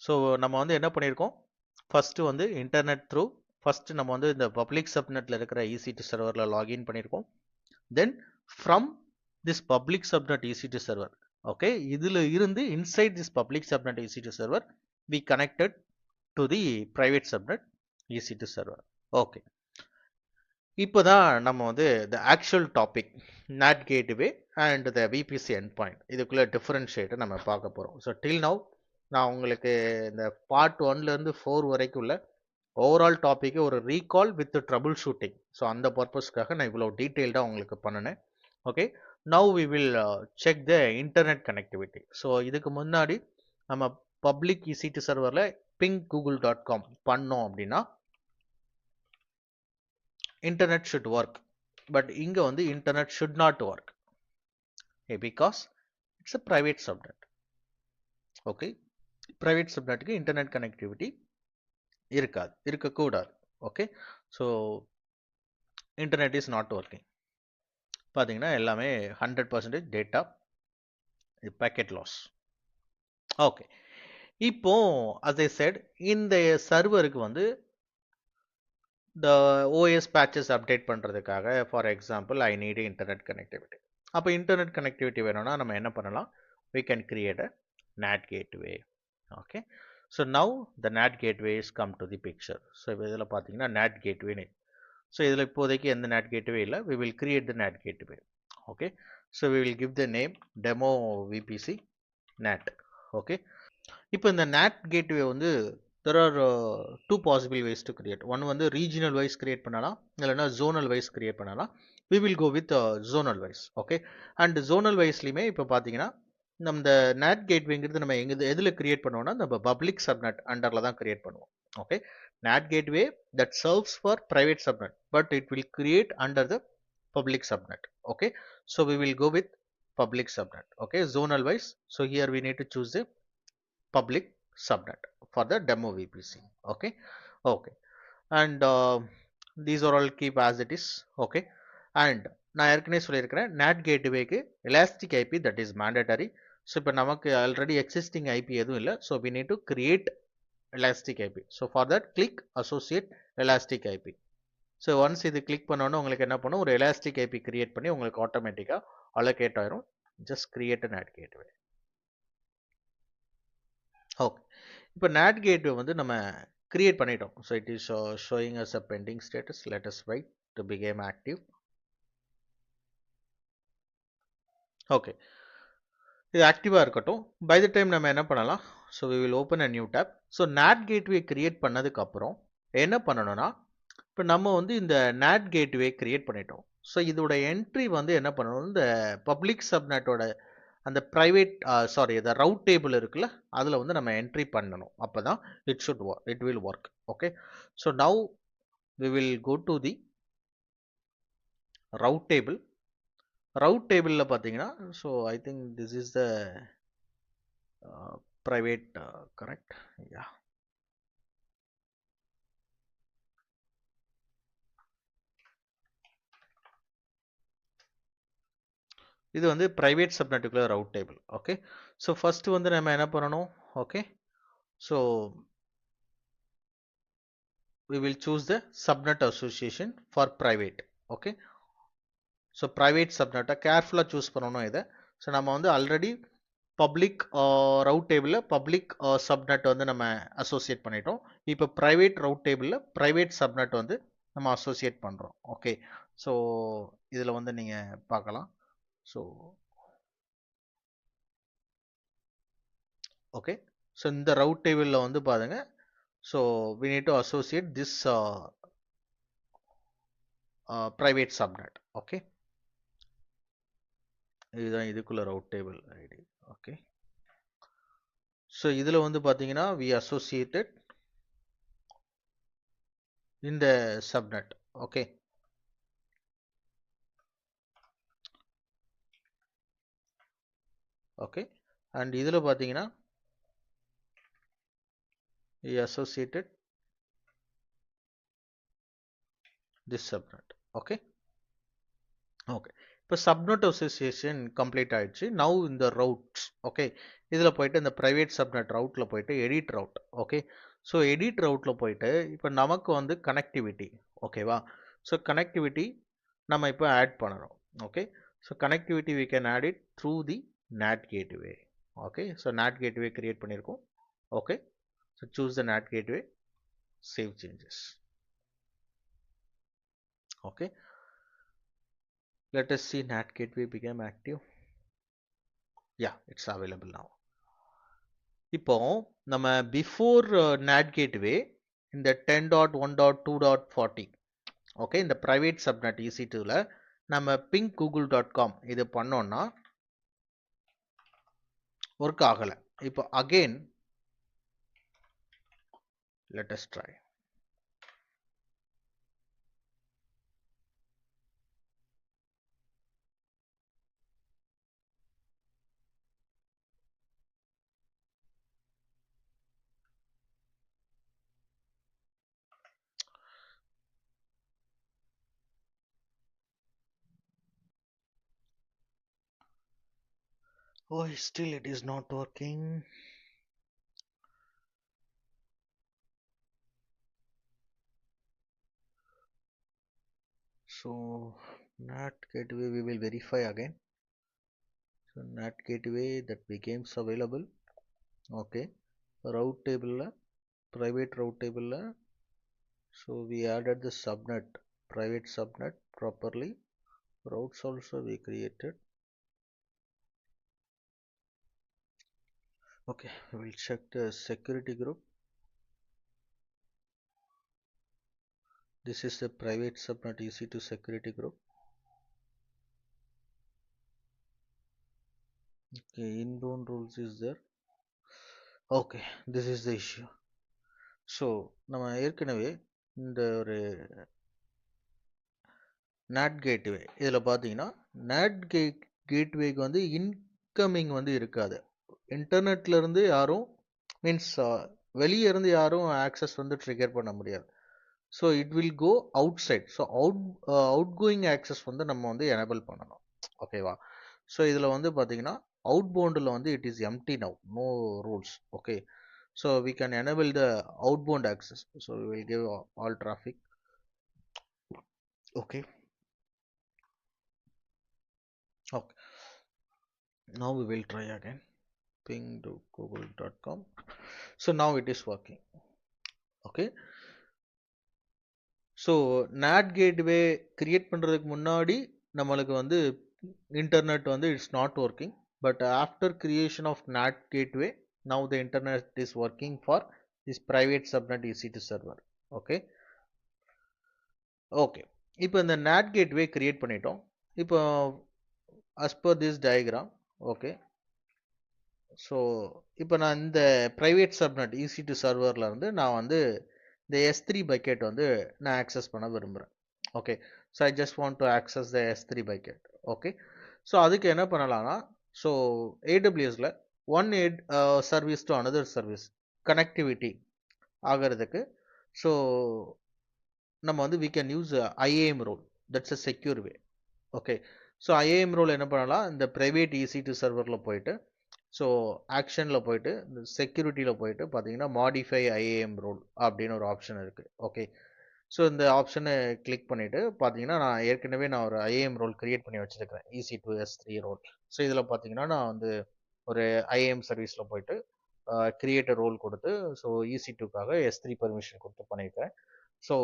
So நம்ம வந்து என்ன பண்ணியிருக்கோம், ஃபர்ஸ்ட் வந்து இன்டர்நெட் த்ரூ ஃபர்ஸ்ட் நம்ம வந்து இந்த பப்ளிக் சப்நெட்ல இருக்கிற EC2 சர்வர்ல லாகின் பண்ணியிருக்கோம். Then from this public subnet EC2 server, okay, இதுல இருந்து inside this public subnet EC2 server we connected to the private subnet EC2 server. Okay, இப்போதான் நம்ம வந்து the actual topic NAT gateway and the VPC endpoint இதுக்குள்ள டிஃபரன்ஷியேட்டை நம்ம பார்க்க போறோம். So till now நான் உங்களுக்கு இந்த பார்ட் 1ல இருந்து 4 வரைக்கும் உள்ள ஓவரால் டாபிக் ஒரு recall with troubleshooting. So அந்த பர்பஸ்க்காக நான் இவ்வளோ டீட்டெயில்டாக உங்களுக்கு பண்ணினேன். Okay, now we will check the internet connectivity. So இதுக்கு முன்னாடி நம்ம பப்ளிக் EC2 சர்வரில் ping.google.com பண்ணோம் அப்படின்னா இன்டர்நெட் ஷுட் ஒர்க். பட் இங்கே வந்து internet should not work because it's a private subnet. Okay, private சப்நெட்டுக்கு இன்டர்நெட் கனெக்டிவிட்டி இருக்காது, இருக்கக்கூடாது. Okay, so internet is not working. பார்த்தீங்கன்னா எல்லாமே 100% டேட்டா பேக்கெட் லாஸ். ஓகே, இப்போ as I said இந்த சர்வருக்கு வந்து the OS patches அப்டேட் பண்ணுறதுக்காக for example I need internet connectivity. அப்போ இன்டர்நெட் கனெக்டிவிட்டி வேணும்னா நம்ம என்ன பண்ணலாம், we can create a NAT gateway. Okay, so now the NAT gateway is come to the picture. So இதில் பார்த்தீங்கன்னா NAT gateway. ஸோ இதில் இப்போதைக்கு எந்த NAT gateway இல்லை, we will create the NAT gateway. Okay, so we will give the name demo VPC NAT. Okay, இப்போ இந்த NAT gateway வந்து there are two possible ways to create. One வந்து regional wise create பண்ணலாம், இல்லைன்னா zonal wise create பண்ணலாம். We will go with zonal wise. Okay, and zonal wiseலையுமே இப்போ பார்த்தீங்கன்னா நம்ம இந்த NAT gatewayங்கிறது நம்ம எதில் கிரியேட் பண்ணுவோம்னா நம்ம பப்ளிக் சப்நெட் அண்டரில் தான் கிரியேட் பண்ணுவோம். Okay, NAT gateway that serves for private subnet but it will create under the public subnet. Okay, so we will go with public subnet. Okay, zonal wise, so here we need to choose the public subnet for the demo VPC. Okay, okay, and these are all keep as it is. Okay, and நான் ஏற்கனவே சொல்லியிருக்கிறேன் NAT gatewayக்கு elastic IP that is mandatory. So இப்போ நமக்கு already existing IP எதுவும் இல்லை, so we need to create elastic IP. so for that click associate elastic IP. So once இது click பண்ணோன்னு உங்களுக்கு என்ன பண்ணும், ஒரு எலாஸ்டிக் ஐபி கிரியேட் பண்ணி உங்களுக்கு ஆட்டோமேட்டிக்காக அலோகேட் ஆயிரும். Just create NAT gateway. Okay, இப்போ NAT gateway வந்து நம்ம கிரியேட் பண்ணிட்டோம். So it is showing as a pending status. Let us wait to become active. Okay, இது ஆக்டிவாக இருக்கட்டும். பை த டைம் நம்ம என்ன பண்ணலாம், so we will open a new tab. So NAT gateway create பண்ணதுக்கப்புறம் என்ன பண்ணணும்னா, இப்போ நம்ம வந்து இந்த NAT gateway கிரியேட் பண்ணிட்டோம். ஸோ இதோட என்ட்ரி வந்து என்ன பண்ணணும், இந்த பப்ளிக் சப்நெட்டோட அந்த ப்ரைவேட் சாரி இந்த ரவுட் டேபிள் இருக்குல்ல, அதில் வந்து நம்ம என்ட்ரி பண்ணணும். அப்போ தான் it will work. Okay, so now we will go to the route table. Route டேபிளில் பார்த்தீங்கன்னா, so I think this is the private correct. Yeah, இது வந்து private subnetக்குள்ள route table. Okay. So first வந்து நம்ம என்ன பண்ணணும்? Okay. So we will choose the subnet association for private. Okay. So private subnet carefully choose பண்ணணும் இதை. So நம்ம வந்து already public route table public subnet வந்து நம்ம associate பண்ணிட்டோம். இப்போ private route table private subnet வந்து நம்ம associate பண்றோம். Okay. So இதுல வந்து நீங்க பார்க்கலாம். So okay. So இந்த route table வந்து பாருங்க. So we need to associate this private subnet. Okay. இதுதான் இதுக்குள்ள route table ID. Okay. So இதுல வந்து பாத்தீங்கன்னா we associated in the subnet. Okay. Okay. And இதுல பாத்தீங்கன்னா we associated this subnet. Okay. Okay. இப்போ subnet association complete ஆயிடுச்சு. Now இந்த routes. Okay. இதுல போயிட்டு இந்த private subnet routeல போயிட்டு edit route. Okay. So edit routeல போயிட்டு இப்போ நமக்கு வந்து connectivity. ஓகேவா? So connectivity நம்ம இப்போ add பண்ணணும். Okay. So connectivity we can add it through the NAT gateway. Okay. So NAT gateway create பண்ணிருக்கோம். Okay. So choose the NAT gateway. Save changes. Okay. Let us see NAT gateway became active. Yeah, it's available now. இப்போ நம்ம before NAT gateway இந்த 10.1.2.40 okay இந்த private subnet EC2ல நம்ம ping google.com இது பண்ணோம்னா work ஆகல. இப்போ again let us try. Oh, still it is not working. So NAT gateway we will verify again. So NAT gateway that becomes available. Okay. Route table private route table so we added the subnet private subnet properly. Routes also we created. Okay, we will check the security group. This is the private subnet EC2 security group. Okay, inbound rules is there. Okay, this is the issue. So நம்ம ஏற்கனவே இந்த ஒரு NAT gateway இதுல பாத்தீங்கன்னா NAT gatewayக்கு வந்து incoming வந்து இருக்காது. இன்டர்நெட்ல இருந்து யாரும் மீன்ஸ் வெளியே இருந்து யாரும் ஆக்சஸ் வந்து ட்ரிகர் பண்ண முடியாது. So it will go outside. So outgoing access வந்து நம்ம வந்து எனேபிள் பண்ணணும். ஓகேவா? ஸோ இதில் வந்து பார்த்தீங்கன்னா அவுட் பவுண்டில் வந்து it is empty now, no rules. Okay. So we can enable the outbound access. So we will give all traffic. Okay. Okay. Now we will try again. ping.google.com. So now it is working. Okay. So NAT gateway create பண்ணுறதுக்கு முன்னாடி நம்மளுக்கு வந்து internet வந்து it's not working. But after creation of NAT gateway now the internet is working for this private subnet EC2 server. Okay. Okay. இப்போ இந்த NAT gateway create பண்ணிட்டோம். இப்போ as per this diagram. Okay. So இப்போ நான் இந்த private subnet EC2 சர்வரில் இருந்து நான் வந்து இந்த S3 பக்கெட் வந்து நான் ஆக்சஸ் பண்ண விரும்புகிறேன். Okay. So I just want to access the S3 bucket. Okay. So அதுக்கு என்ன பண்ணலாம்னா ஸோ AWSல one service to another service connectivity ஆகிறதுக்கு ஸோ நம்ம வந்து we can use IAM role. That's a secure way. Okay. So IAM role என்ன பண்ணலாம், இந்த ப்ரைவேட் EC2 சர்வரில் போயிட்டு, ஸோ ஆக்ஷனில் போயிட்டு இந்த செக்யூரிட்டியில் போயிட்டு பார்த்தீங்கன்னா மாடிஃபை ஐஏஎம் ரோல் அப்படின்னு ஒரு ஆப்ஷன் இருக்குது. ஓகே, ஸோ இந்த ஆப்ஷனை கிளிக் பண்ணிவிட்டு பார்த்தீங்கன்னா நான் ஏற்கனவே ஒரு ஐஏஎம் ரோல் கிரியேட் பண்ணி வச்சுருக்கிறேன், EC2 S3 ரோல். ஸோ இதில் பார்த்தீங்கன்னா நான் வந்து ஒரு ஐஏஎம் சர்வீஸில் போயிட்டு கிரியேட் ரோல் கொடுத்து, ஸோ EC2க்காக S3 பர்மிஷன் கொடுத்து பண்ணியிருக்கிறேன். So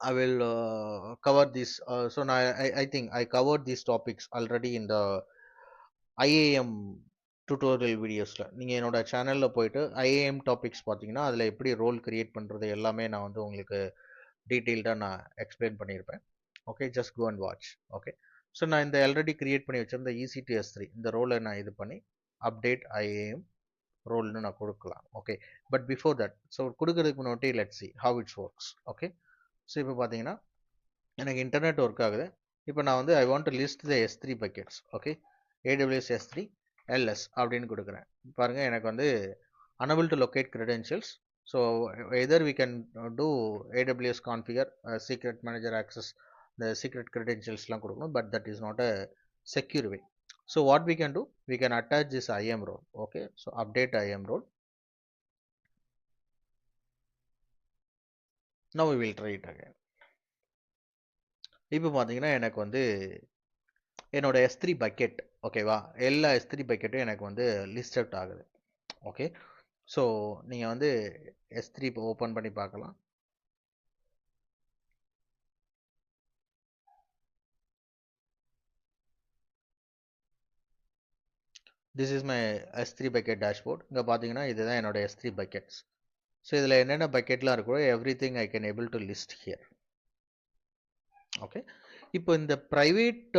I will cover this. So now I think I covered these topics already in the IAM tutorial videosல. நீங்கள் என்னோட சேனலில் போயிட்டு IAM டாபிக்ஸ் பார்த்தீங்கன்னா அதில் எப்படி ரோல் கிரியேட் பண்ணுறது எல்லாமே நான் வந்து உங்களுக்கு டீட்டெயில்டாக நான் எக்ஸ்பிளைன் பண்ணியிருப்பேன். Okay, just go and watch. Okay, so நான் இந்த ஆல்ரெடி கிரியேட் பண்ணி வச்சிருந்த EC2 S3 இந்த ரோலை நான் இது பண்ணி அப்டேட் IAM ரோல்னு நான் கொடுக்கலாம். Okay, but before that, so கொடுக்கறதுக்கு முன்னாடி let's see how it's works. Okay, so இப்போ பார்த்தீங்கன்னா எனக்கு இன்டர்நெட் ஒர்க் ஆகுது. இப்போ நான் வந்து I want to list the S3 buckets. Okay, AWS S3 LS அப்படின்னு கொடுக்குறேன். பாருங்கள் எனக்கு வந்து unable to locate credentials. So either we can do AWS configure secret manager access the secret credentialsலாம் கொடுக்கணும், but that is not a secure way. So what we can do, we can attach this IAM role. Okay, so update IAM role. Now we will try it again. இப்போ பார்த்தீங்கன்னா எனக்கு வந்து என்னோட S3 bucket, ஓகேவா, எல்லா S3 பக்கெட்டும் எனக்கு வந்து list out ஆகுது. ஓகே, ஸோ நீங்கள் வந்து S3 இப்போ ஓப்பன் பண்ணி பார்க்கலாம். This is my S3 bucket dashboard. இங்கே பார்த்தீங்கன்னா இதுதான் என்னோட S3 பக்கெட்ஸ். ஸோ இதில் என்னென்ன பக்கெட்லாம் இருக்கோ every thing I can able to list here. Okay, இப்போ இந்த ப்ரைவேட்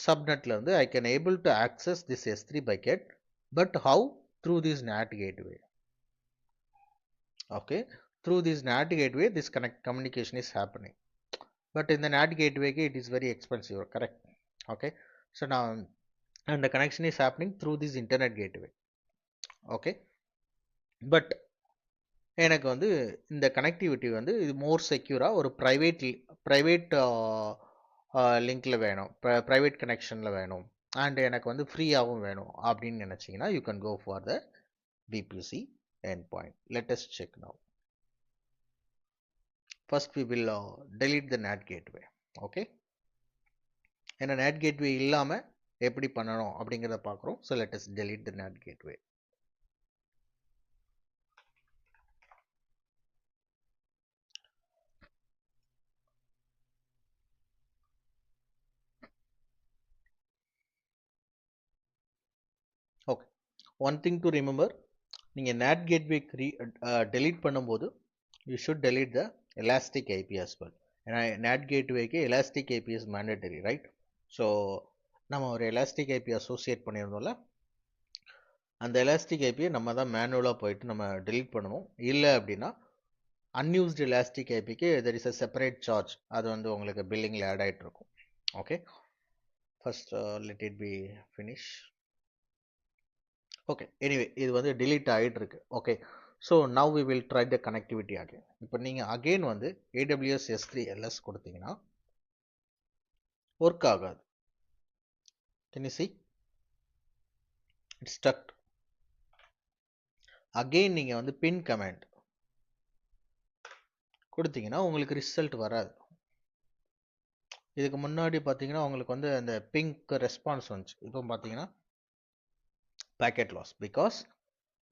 சப்நெட்ல இருந்து ஐ can able to access this S3 bucket, but how? Through this NAT gateway. Okay, through this NAT gateway this communication is happening, but in the NAT gateway it is very expensive, correct? Okay, so now and the connection is happening through this internet gateway. Okay, but எனக்கு வந்து இந்த connectivity வந்து இது மோர் செக்யூராக ஒரு private லிங்க்ல வேணும், private கனெக்ஷனில் வேணும், and எனக்கு வந்து ஃப்ரீயாகவும் வேணும் அப்படின்னு நினச்சிங்கன்னா you can go for the VPC endpoint. Let us check now. First we will delete the NAT gateway. Okay, ஏன்னா NAT gateway இல்லாமல் எப்படி பண்ணணும் அப்படிங்கிறத பார்க்குறோம். So let us delete the NAT gateway. Okay, one thing to remember, நீங்கள் NAT gateway delete பண்ணும்போது you should delete the elastic IP as well. ஏன்னா NAT gatewayக்கு elastic IP is mandatory, right? So நம்ம ஒரு எலாஸ்டிக் ஐபி அசோசியேட் பண்ணியிருந்தோம்ல, அந்த elastic ஐபியை நம்ம தான் மேனுவலாக போயிட்டு நம்ம டெலீட் பண்ணணும். இல்லை அப்படின்னா அன்யூஸ்டு எலாஸ்டிக் ஐபிக்கு there is a separate charge, அது வந்து உங்களுக்கு பில்லிங்கில் ஆட் ஆகிட்டு இருக்கும். Okay, first let it be finish. Okay, anyway இது வந்து delete ஆகிட்டு இருக்கு. Okay, so now we will try the connectivity again. இப்போ நீங்கள் அகெயின் வந்து AWS S3 LS கொடுத்தீங்கன்னா ஒர்க் ஆகாது. Can you see? It's stuck. Again நீங்கள் வந்து பின் கமாண்ட் கொடுத்தீங்கன்னா உங்களுக்கு ரிசல்ட் வராது. இதுக்கு முன்னாடி பார்த்தீங்கன்னா உங்களுக்கு வந்து அந்த பிங்க் ரெஸ்பான்ஸ் வந்துச்சு. இப்போ பார்த்தீங்கன்னா பேக்கெட் லாஸ், பிகாஸ்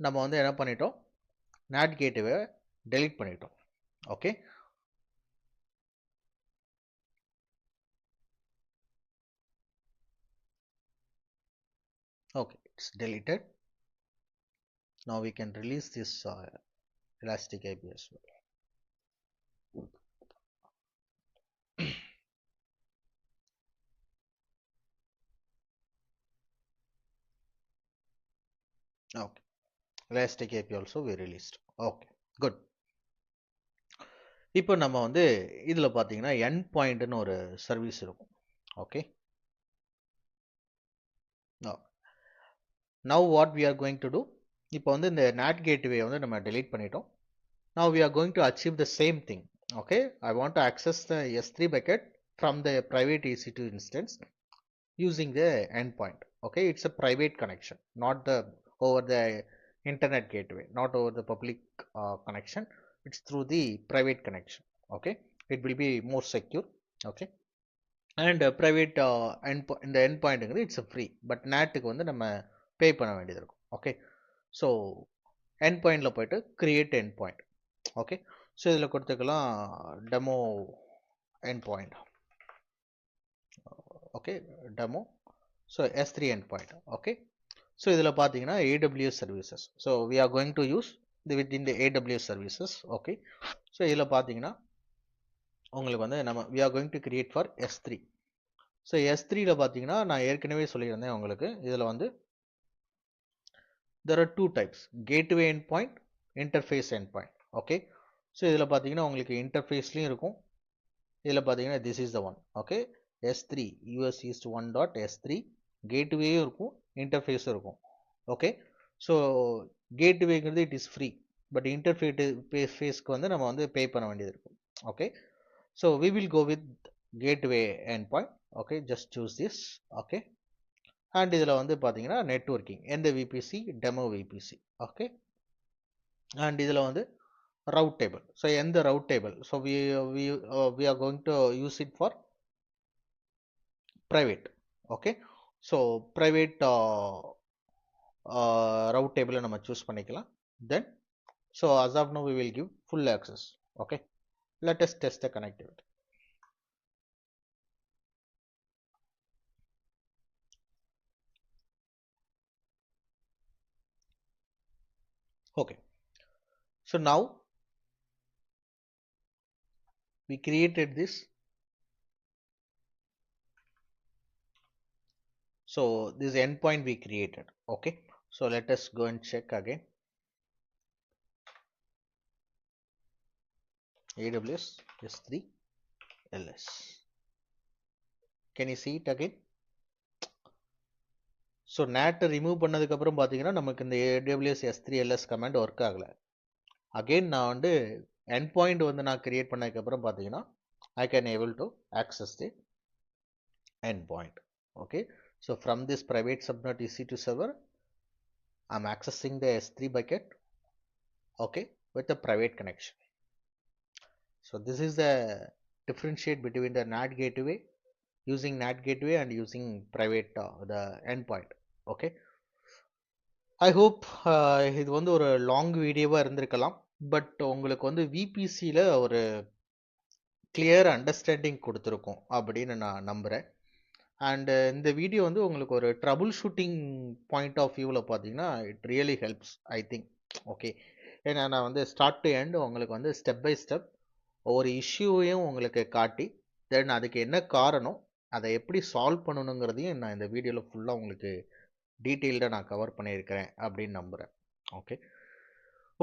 நம்ம வந்து என்ன பண்ணிட்டோம், NAT கேட்வே டெலீட் பண்ணிட்டோம். Okay, okay, it's deleted. Now we can release this elastic IP as well. Okay, elastic IP also we released. Okay, good. இப்போ நம்ம வந்து இதில் பார்த்தீங்கன்னா எண்ட் பாயிண்ட்னு ஒரு சர்வீஸ் இருக்கும். Okay, now what we are going to do, இப்போ வந்து இந்த NAT gateway வந்து நம்ம delete பண்ணிட்டோம். Now we are going to achieve the same thing. Okay, I want to access the S3 bucket from the private EC2 instance using the endpoint. Okay, it's a private connection, not the over the internet gateway, not over the public connection. It's through the private connection. Okay, it will be more secure. Okay, and private இந்த endpointங்கிறது it's a free, but NATக்கு வந்து நம்ம pay பண்ண வேண்டியது இருக்கும். Okay, so endpointல போயிட்டு create endpoint. Okay, so இதில் கொடுத்துக்கலாம் demo endpoint. Okay, demo. So S3 endpoint. Okay, so இதில் பார்த்தீங்கன்னா AWS services. So we are going to use within the AWS services. Okay, so இதில் பார்த்தீங்கன்னா உங்களுக்கு வந்து நம்ம we are going to create for S3. So S3ல பார்த்தீங்கன்னா நான் ஏற்கனவே சொல்லியிருந்தேன் உங்களுக்கு இதில் வந்து there are two types, gateway endpoint, interface endpoint. Okay, so இதில் பார்த்தீங்கன்னா உங்களுக்கு இன்டர்ஃபேஸ்லையும் இருக்கும். இதில் பார்த்தீங்கன்னா this is the one. Okay, S3 US East 1.S3 கேட்வேயும் இருக்கும், இன்டர்ஃபேஸும் இருக்கும். ஓகே, ஸோ கேட்வேங்கிறது இட் இஸ் ஃப்ரீ, பட் இன்டர்ஃபேஸ்க்கு வந்து நம்ம வந்து பே பண்ண வேண்டியது இருக்கும். Okay, so we will go with gateway endpoint. Okay, just choose this. Okay, and இதில் வந்து பார்த்தீங்கன்னா நெட்வொர்க்கிங் எந்த VPC, demo VPC. Okay, and இதில் வந்து route table. So எந்த route table, so we are going to use it for private. Okay, so private route table நம்ம choose பண்ணிக்கலாம். Then so as of now we will give full access. Okay, let us test the connectivity. Okay, so now we created this. So this endpoint we created. Okay, so let us go and check again. AWS S3 LS. Can you see it again? So நேட்டை remove பண்ணதுக்கப்புறம் பார்த்தீங்கன்னா நமக்கு இந்த AWS S3 LS command work ஆகலை. Again நான் வந்து endpoint வந்து நான் கிரியேட் பண்ணதுக்கப்புறம் பார்த்தீங்கன்னா I can able to access the endpoint. Okay, so from this private subnet EC2 server I'm accessing the S3 bucket. Okay, with a private connection. So this is the differentiate between the NAT gateway, using NAT gateway and using private the endpoint. Okay, I hope இது வந்து ஒரு long வீடியோவாக இருந்திருக்கலாம், but உங்களுக்கு வந்து விபிசியில் ஒரு clear understanding கொடுத்துருக்கோம் அப்படின்னு நான் நம்புகிறேன். அண்டு இந்த வீடியோ வந்து உங்களுக்கு ஒரு ட்ரபுள் ஷூட்டிங் பாயிண்ட் ஆஃப் வியூவில் பார்த்தீங்கன்னா it really helps I think. Okay, ஏன்னா நான் வந்து ஸ்டார்ட் டு எண்ட் உங்களுக்கு வந்து ஸ்டெப் பை ஸ்டெப் ஒவ்வொரு இஷ்யூவையும் உங்களுக்கு காட்டி தென் அதுக்கு என்ன காரணம், அதை எப்படி சால்வ் பண்ணணுங்கிறதையும் நான் இந்த வீடியோவில் ஃபுல்லாக உங்களுக்கு டீட்டெயில்டாக நான் கவர் பண்ணியிருக்கிறேன் அப்படின்னு நம்புகிறேன். ஓகே,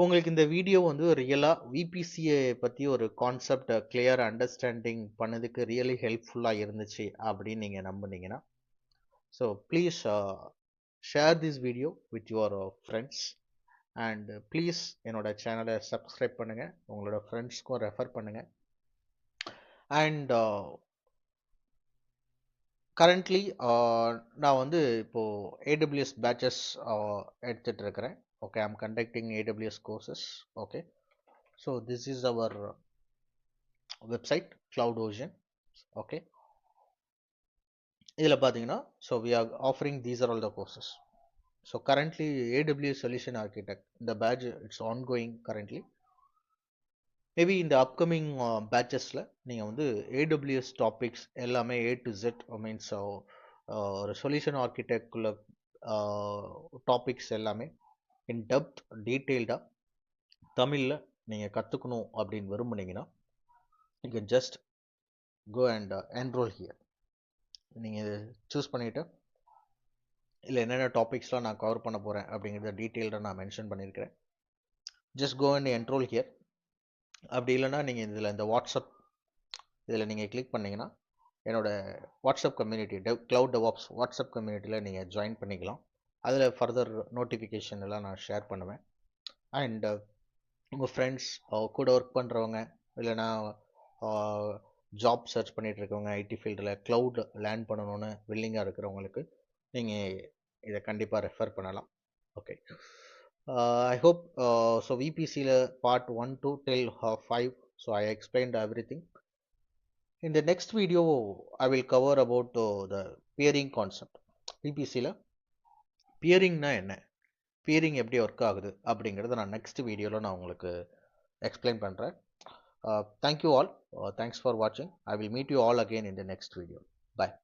உங்களுக்கு இந்த வீடியோ வந்து ரியலாக விபிசியை பற்றி ஒரு கான்செப்ட் கிளியர் அண்டர்ஸ்டாண்டிங் பண்ணதுக்கு ரியலி ஹெல்ப்ஃபுல்லாக இருந்துச்சு அப்படின்னு நீங்கள் நம்புனீங்கன்னா so please share this video with your friends and please என்னோட சேனலை சப்ஸ்கிரைப் பண்ணுங்கள், உங்களோட ஃப்ரெண்ட்ஸ்க்கும் ரெஃபர் பண்ணுங்கள். அண்ட் கரண்ட்லி நான் வந்து இப்போது AWS பேட்சஸ் எடுத்துகிட்டு இருக்கிறேன். Okay, I'm conducting AWS courses. Okay, so this is our website CloudOcean. Okay, இதில் பார்த்தீங்கன்னா so we are offering these are all the courses. So currently AWS Solution Architect, the badge it's ongoing currently. Maybe இந்த upcoming பேட்சஸில் நீங்கள் வந்து AWS topics எல்லாமே A to Z means ஒரு solution ஆர்கிடெக்டுக்குள்ள topics எல்லாமே இன் டெப்த் டீட்டெயில்டாக தமிழில் நீங்கள் கற்றுக்கணும் அப்படின்னு விரும்புனீங்கன்னா you can just go and enroll here. நீங்கள் சூஸ் பண்ணிவிட்டு இல்லை என்னென்ன டாபிக்ஸ்லாம் நான் கவர் பண்ண போகிறேன் அப்படிங்கிறத டீட்டெயில்டாக நான் மென்ஷன் பண்ணியிருக்கிறேன். Just go and enroll here. அப்படி இல்லைன்னா நீங்கள் இதில் இந்த வாட்ஸ்அப் இதில் நீங்கள் கிளிக் பண்ணிங்கன்னா என்னோடய WhatsApp community cloud DevOps WhatsApp கம்யூனிட்டியில் நீங்கள் ஜாயின் பண்ணிக்கலாம். அதில் ஃபர்தர் நோட்டிஃபிகேஷன் எல்லாம் நான் ஷேர் பண்ணுவேன். அண்ட் உங்கள் ஃப்ரெண்ட்ஸ் கூட ஒர்க் பண்ணுறவங்க இல்லைனா ஜாப் சர்ச் பண்ணிட்டு இருக்கவங்க ஐடி ஃபீல்டில் க்ளவுட் லேர்ன் பண்ணணும்னு வில்லிங்காக இருக்கிறவங்களுக்கு நீங்கள் இதை கண்டிப்பாக ரெஃபர் பண்ணலாம். ஓகே, ஐ ஹோப் ஸோ விபிசியில் part 1 to till 5, so I explained everything. In the next video, I will cover about the peering concept. PPCல peeringனா என்ன, peering எப்படி ஒர்க் ஆகுது அப்படிங்கிறத நான் நெக்ஸ்ட் வீடியோவில் நான் உங்களுக்கு எக்ஸ்பிளைன் பண்ணுறேன். Thank you all. Thanks for watching. I will meet you all again in the next video. Bye.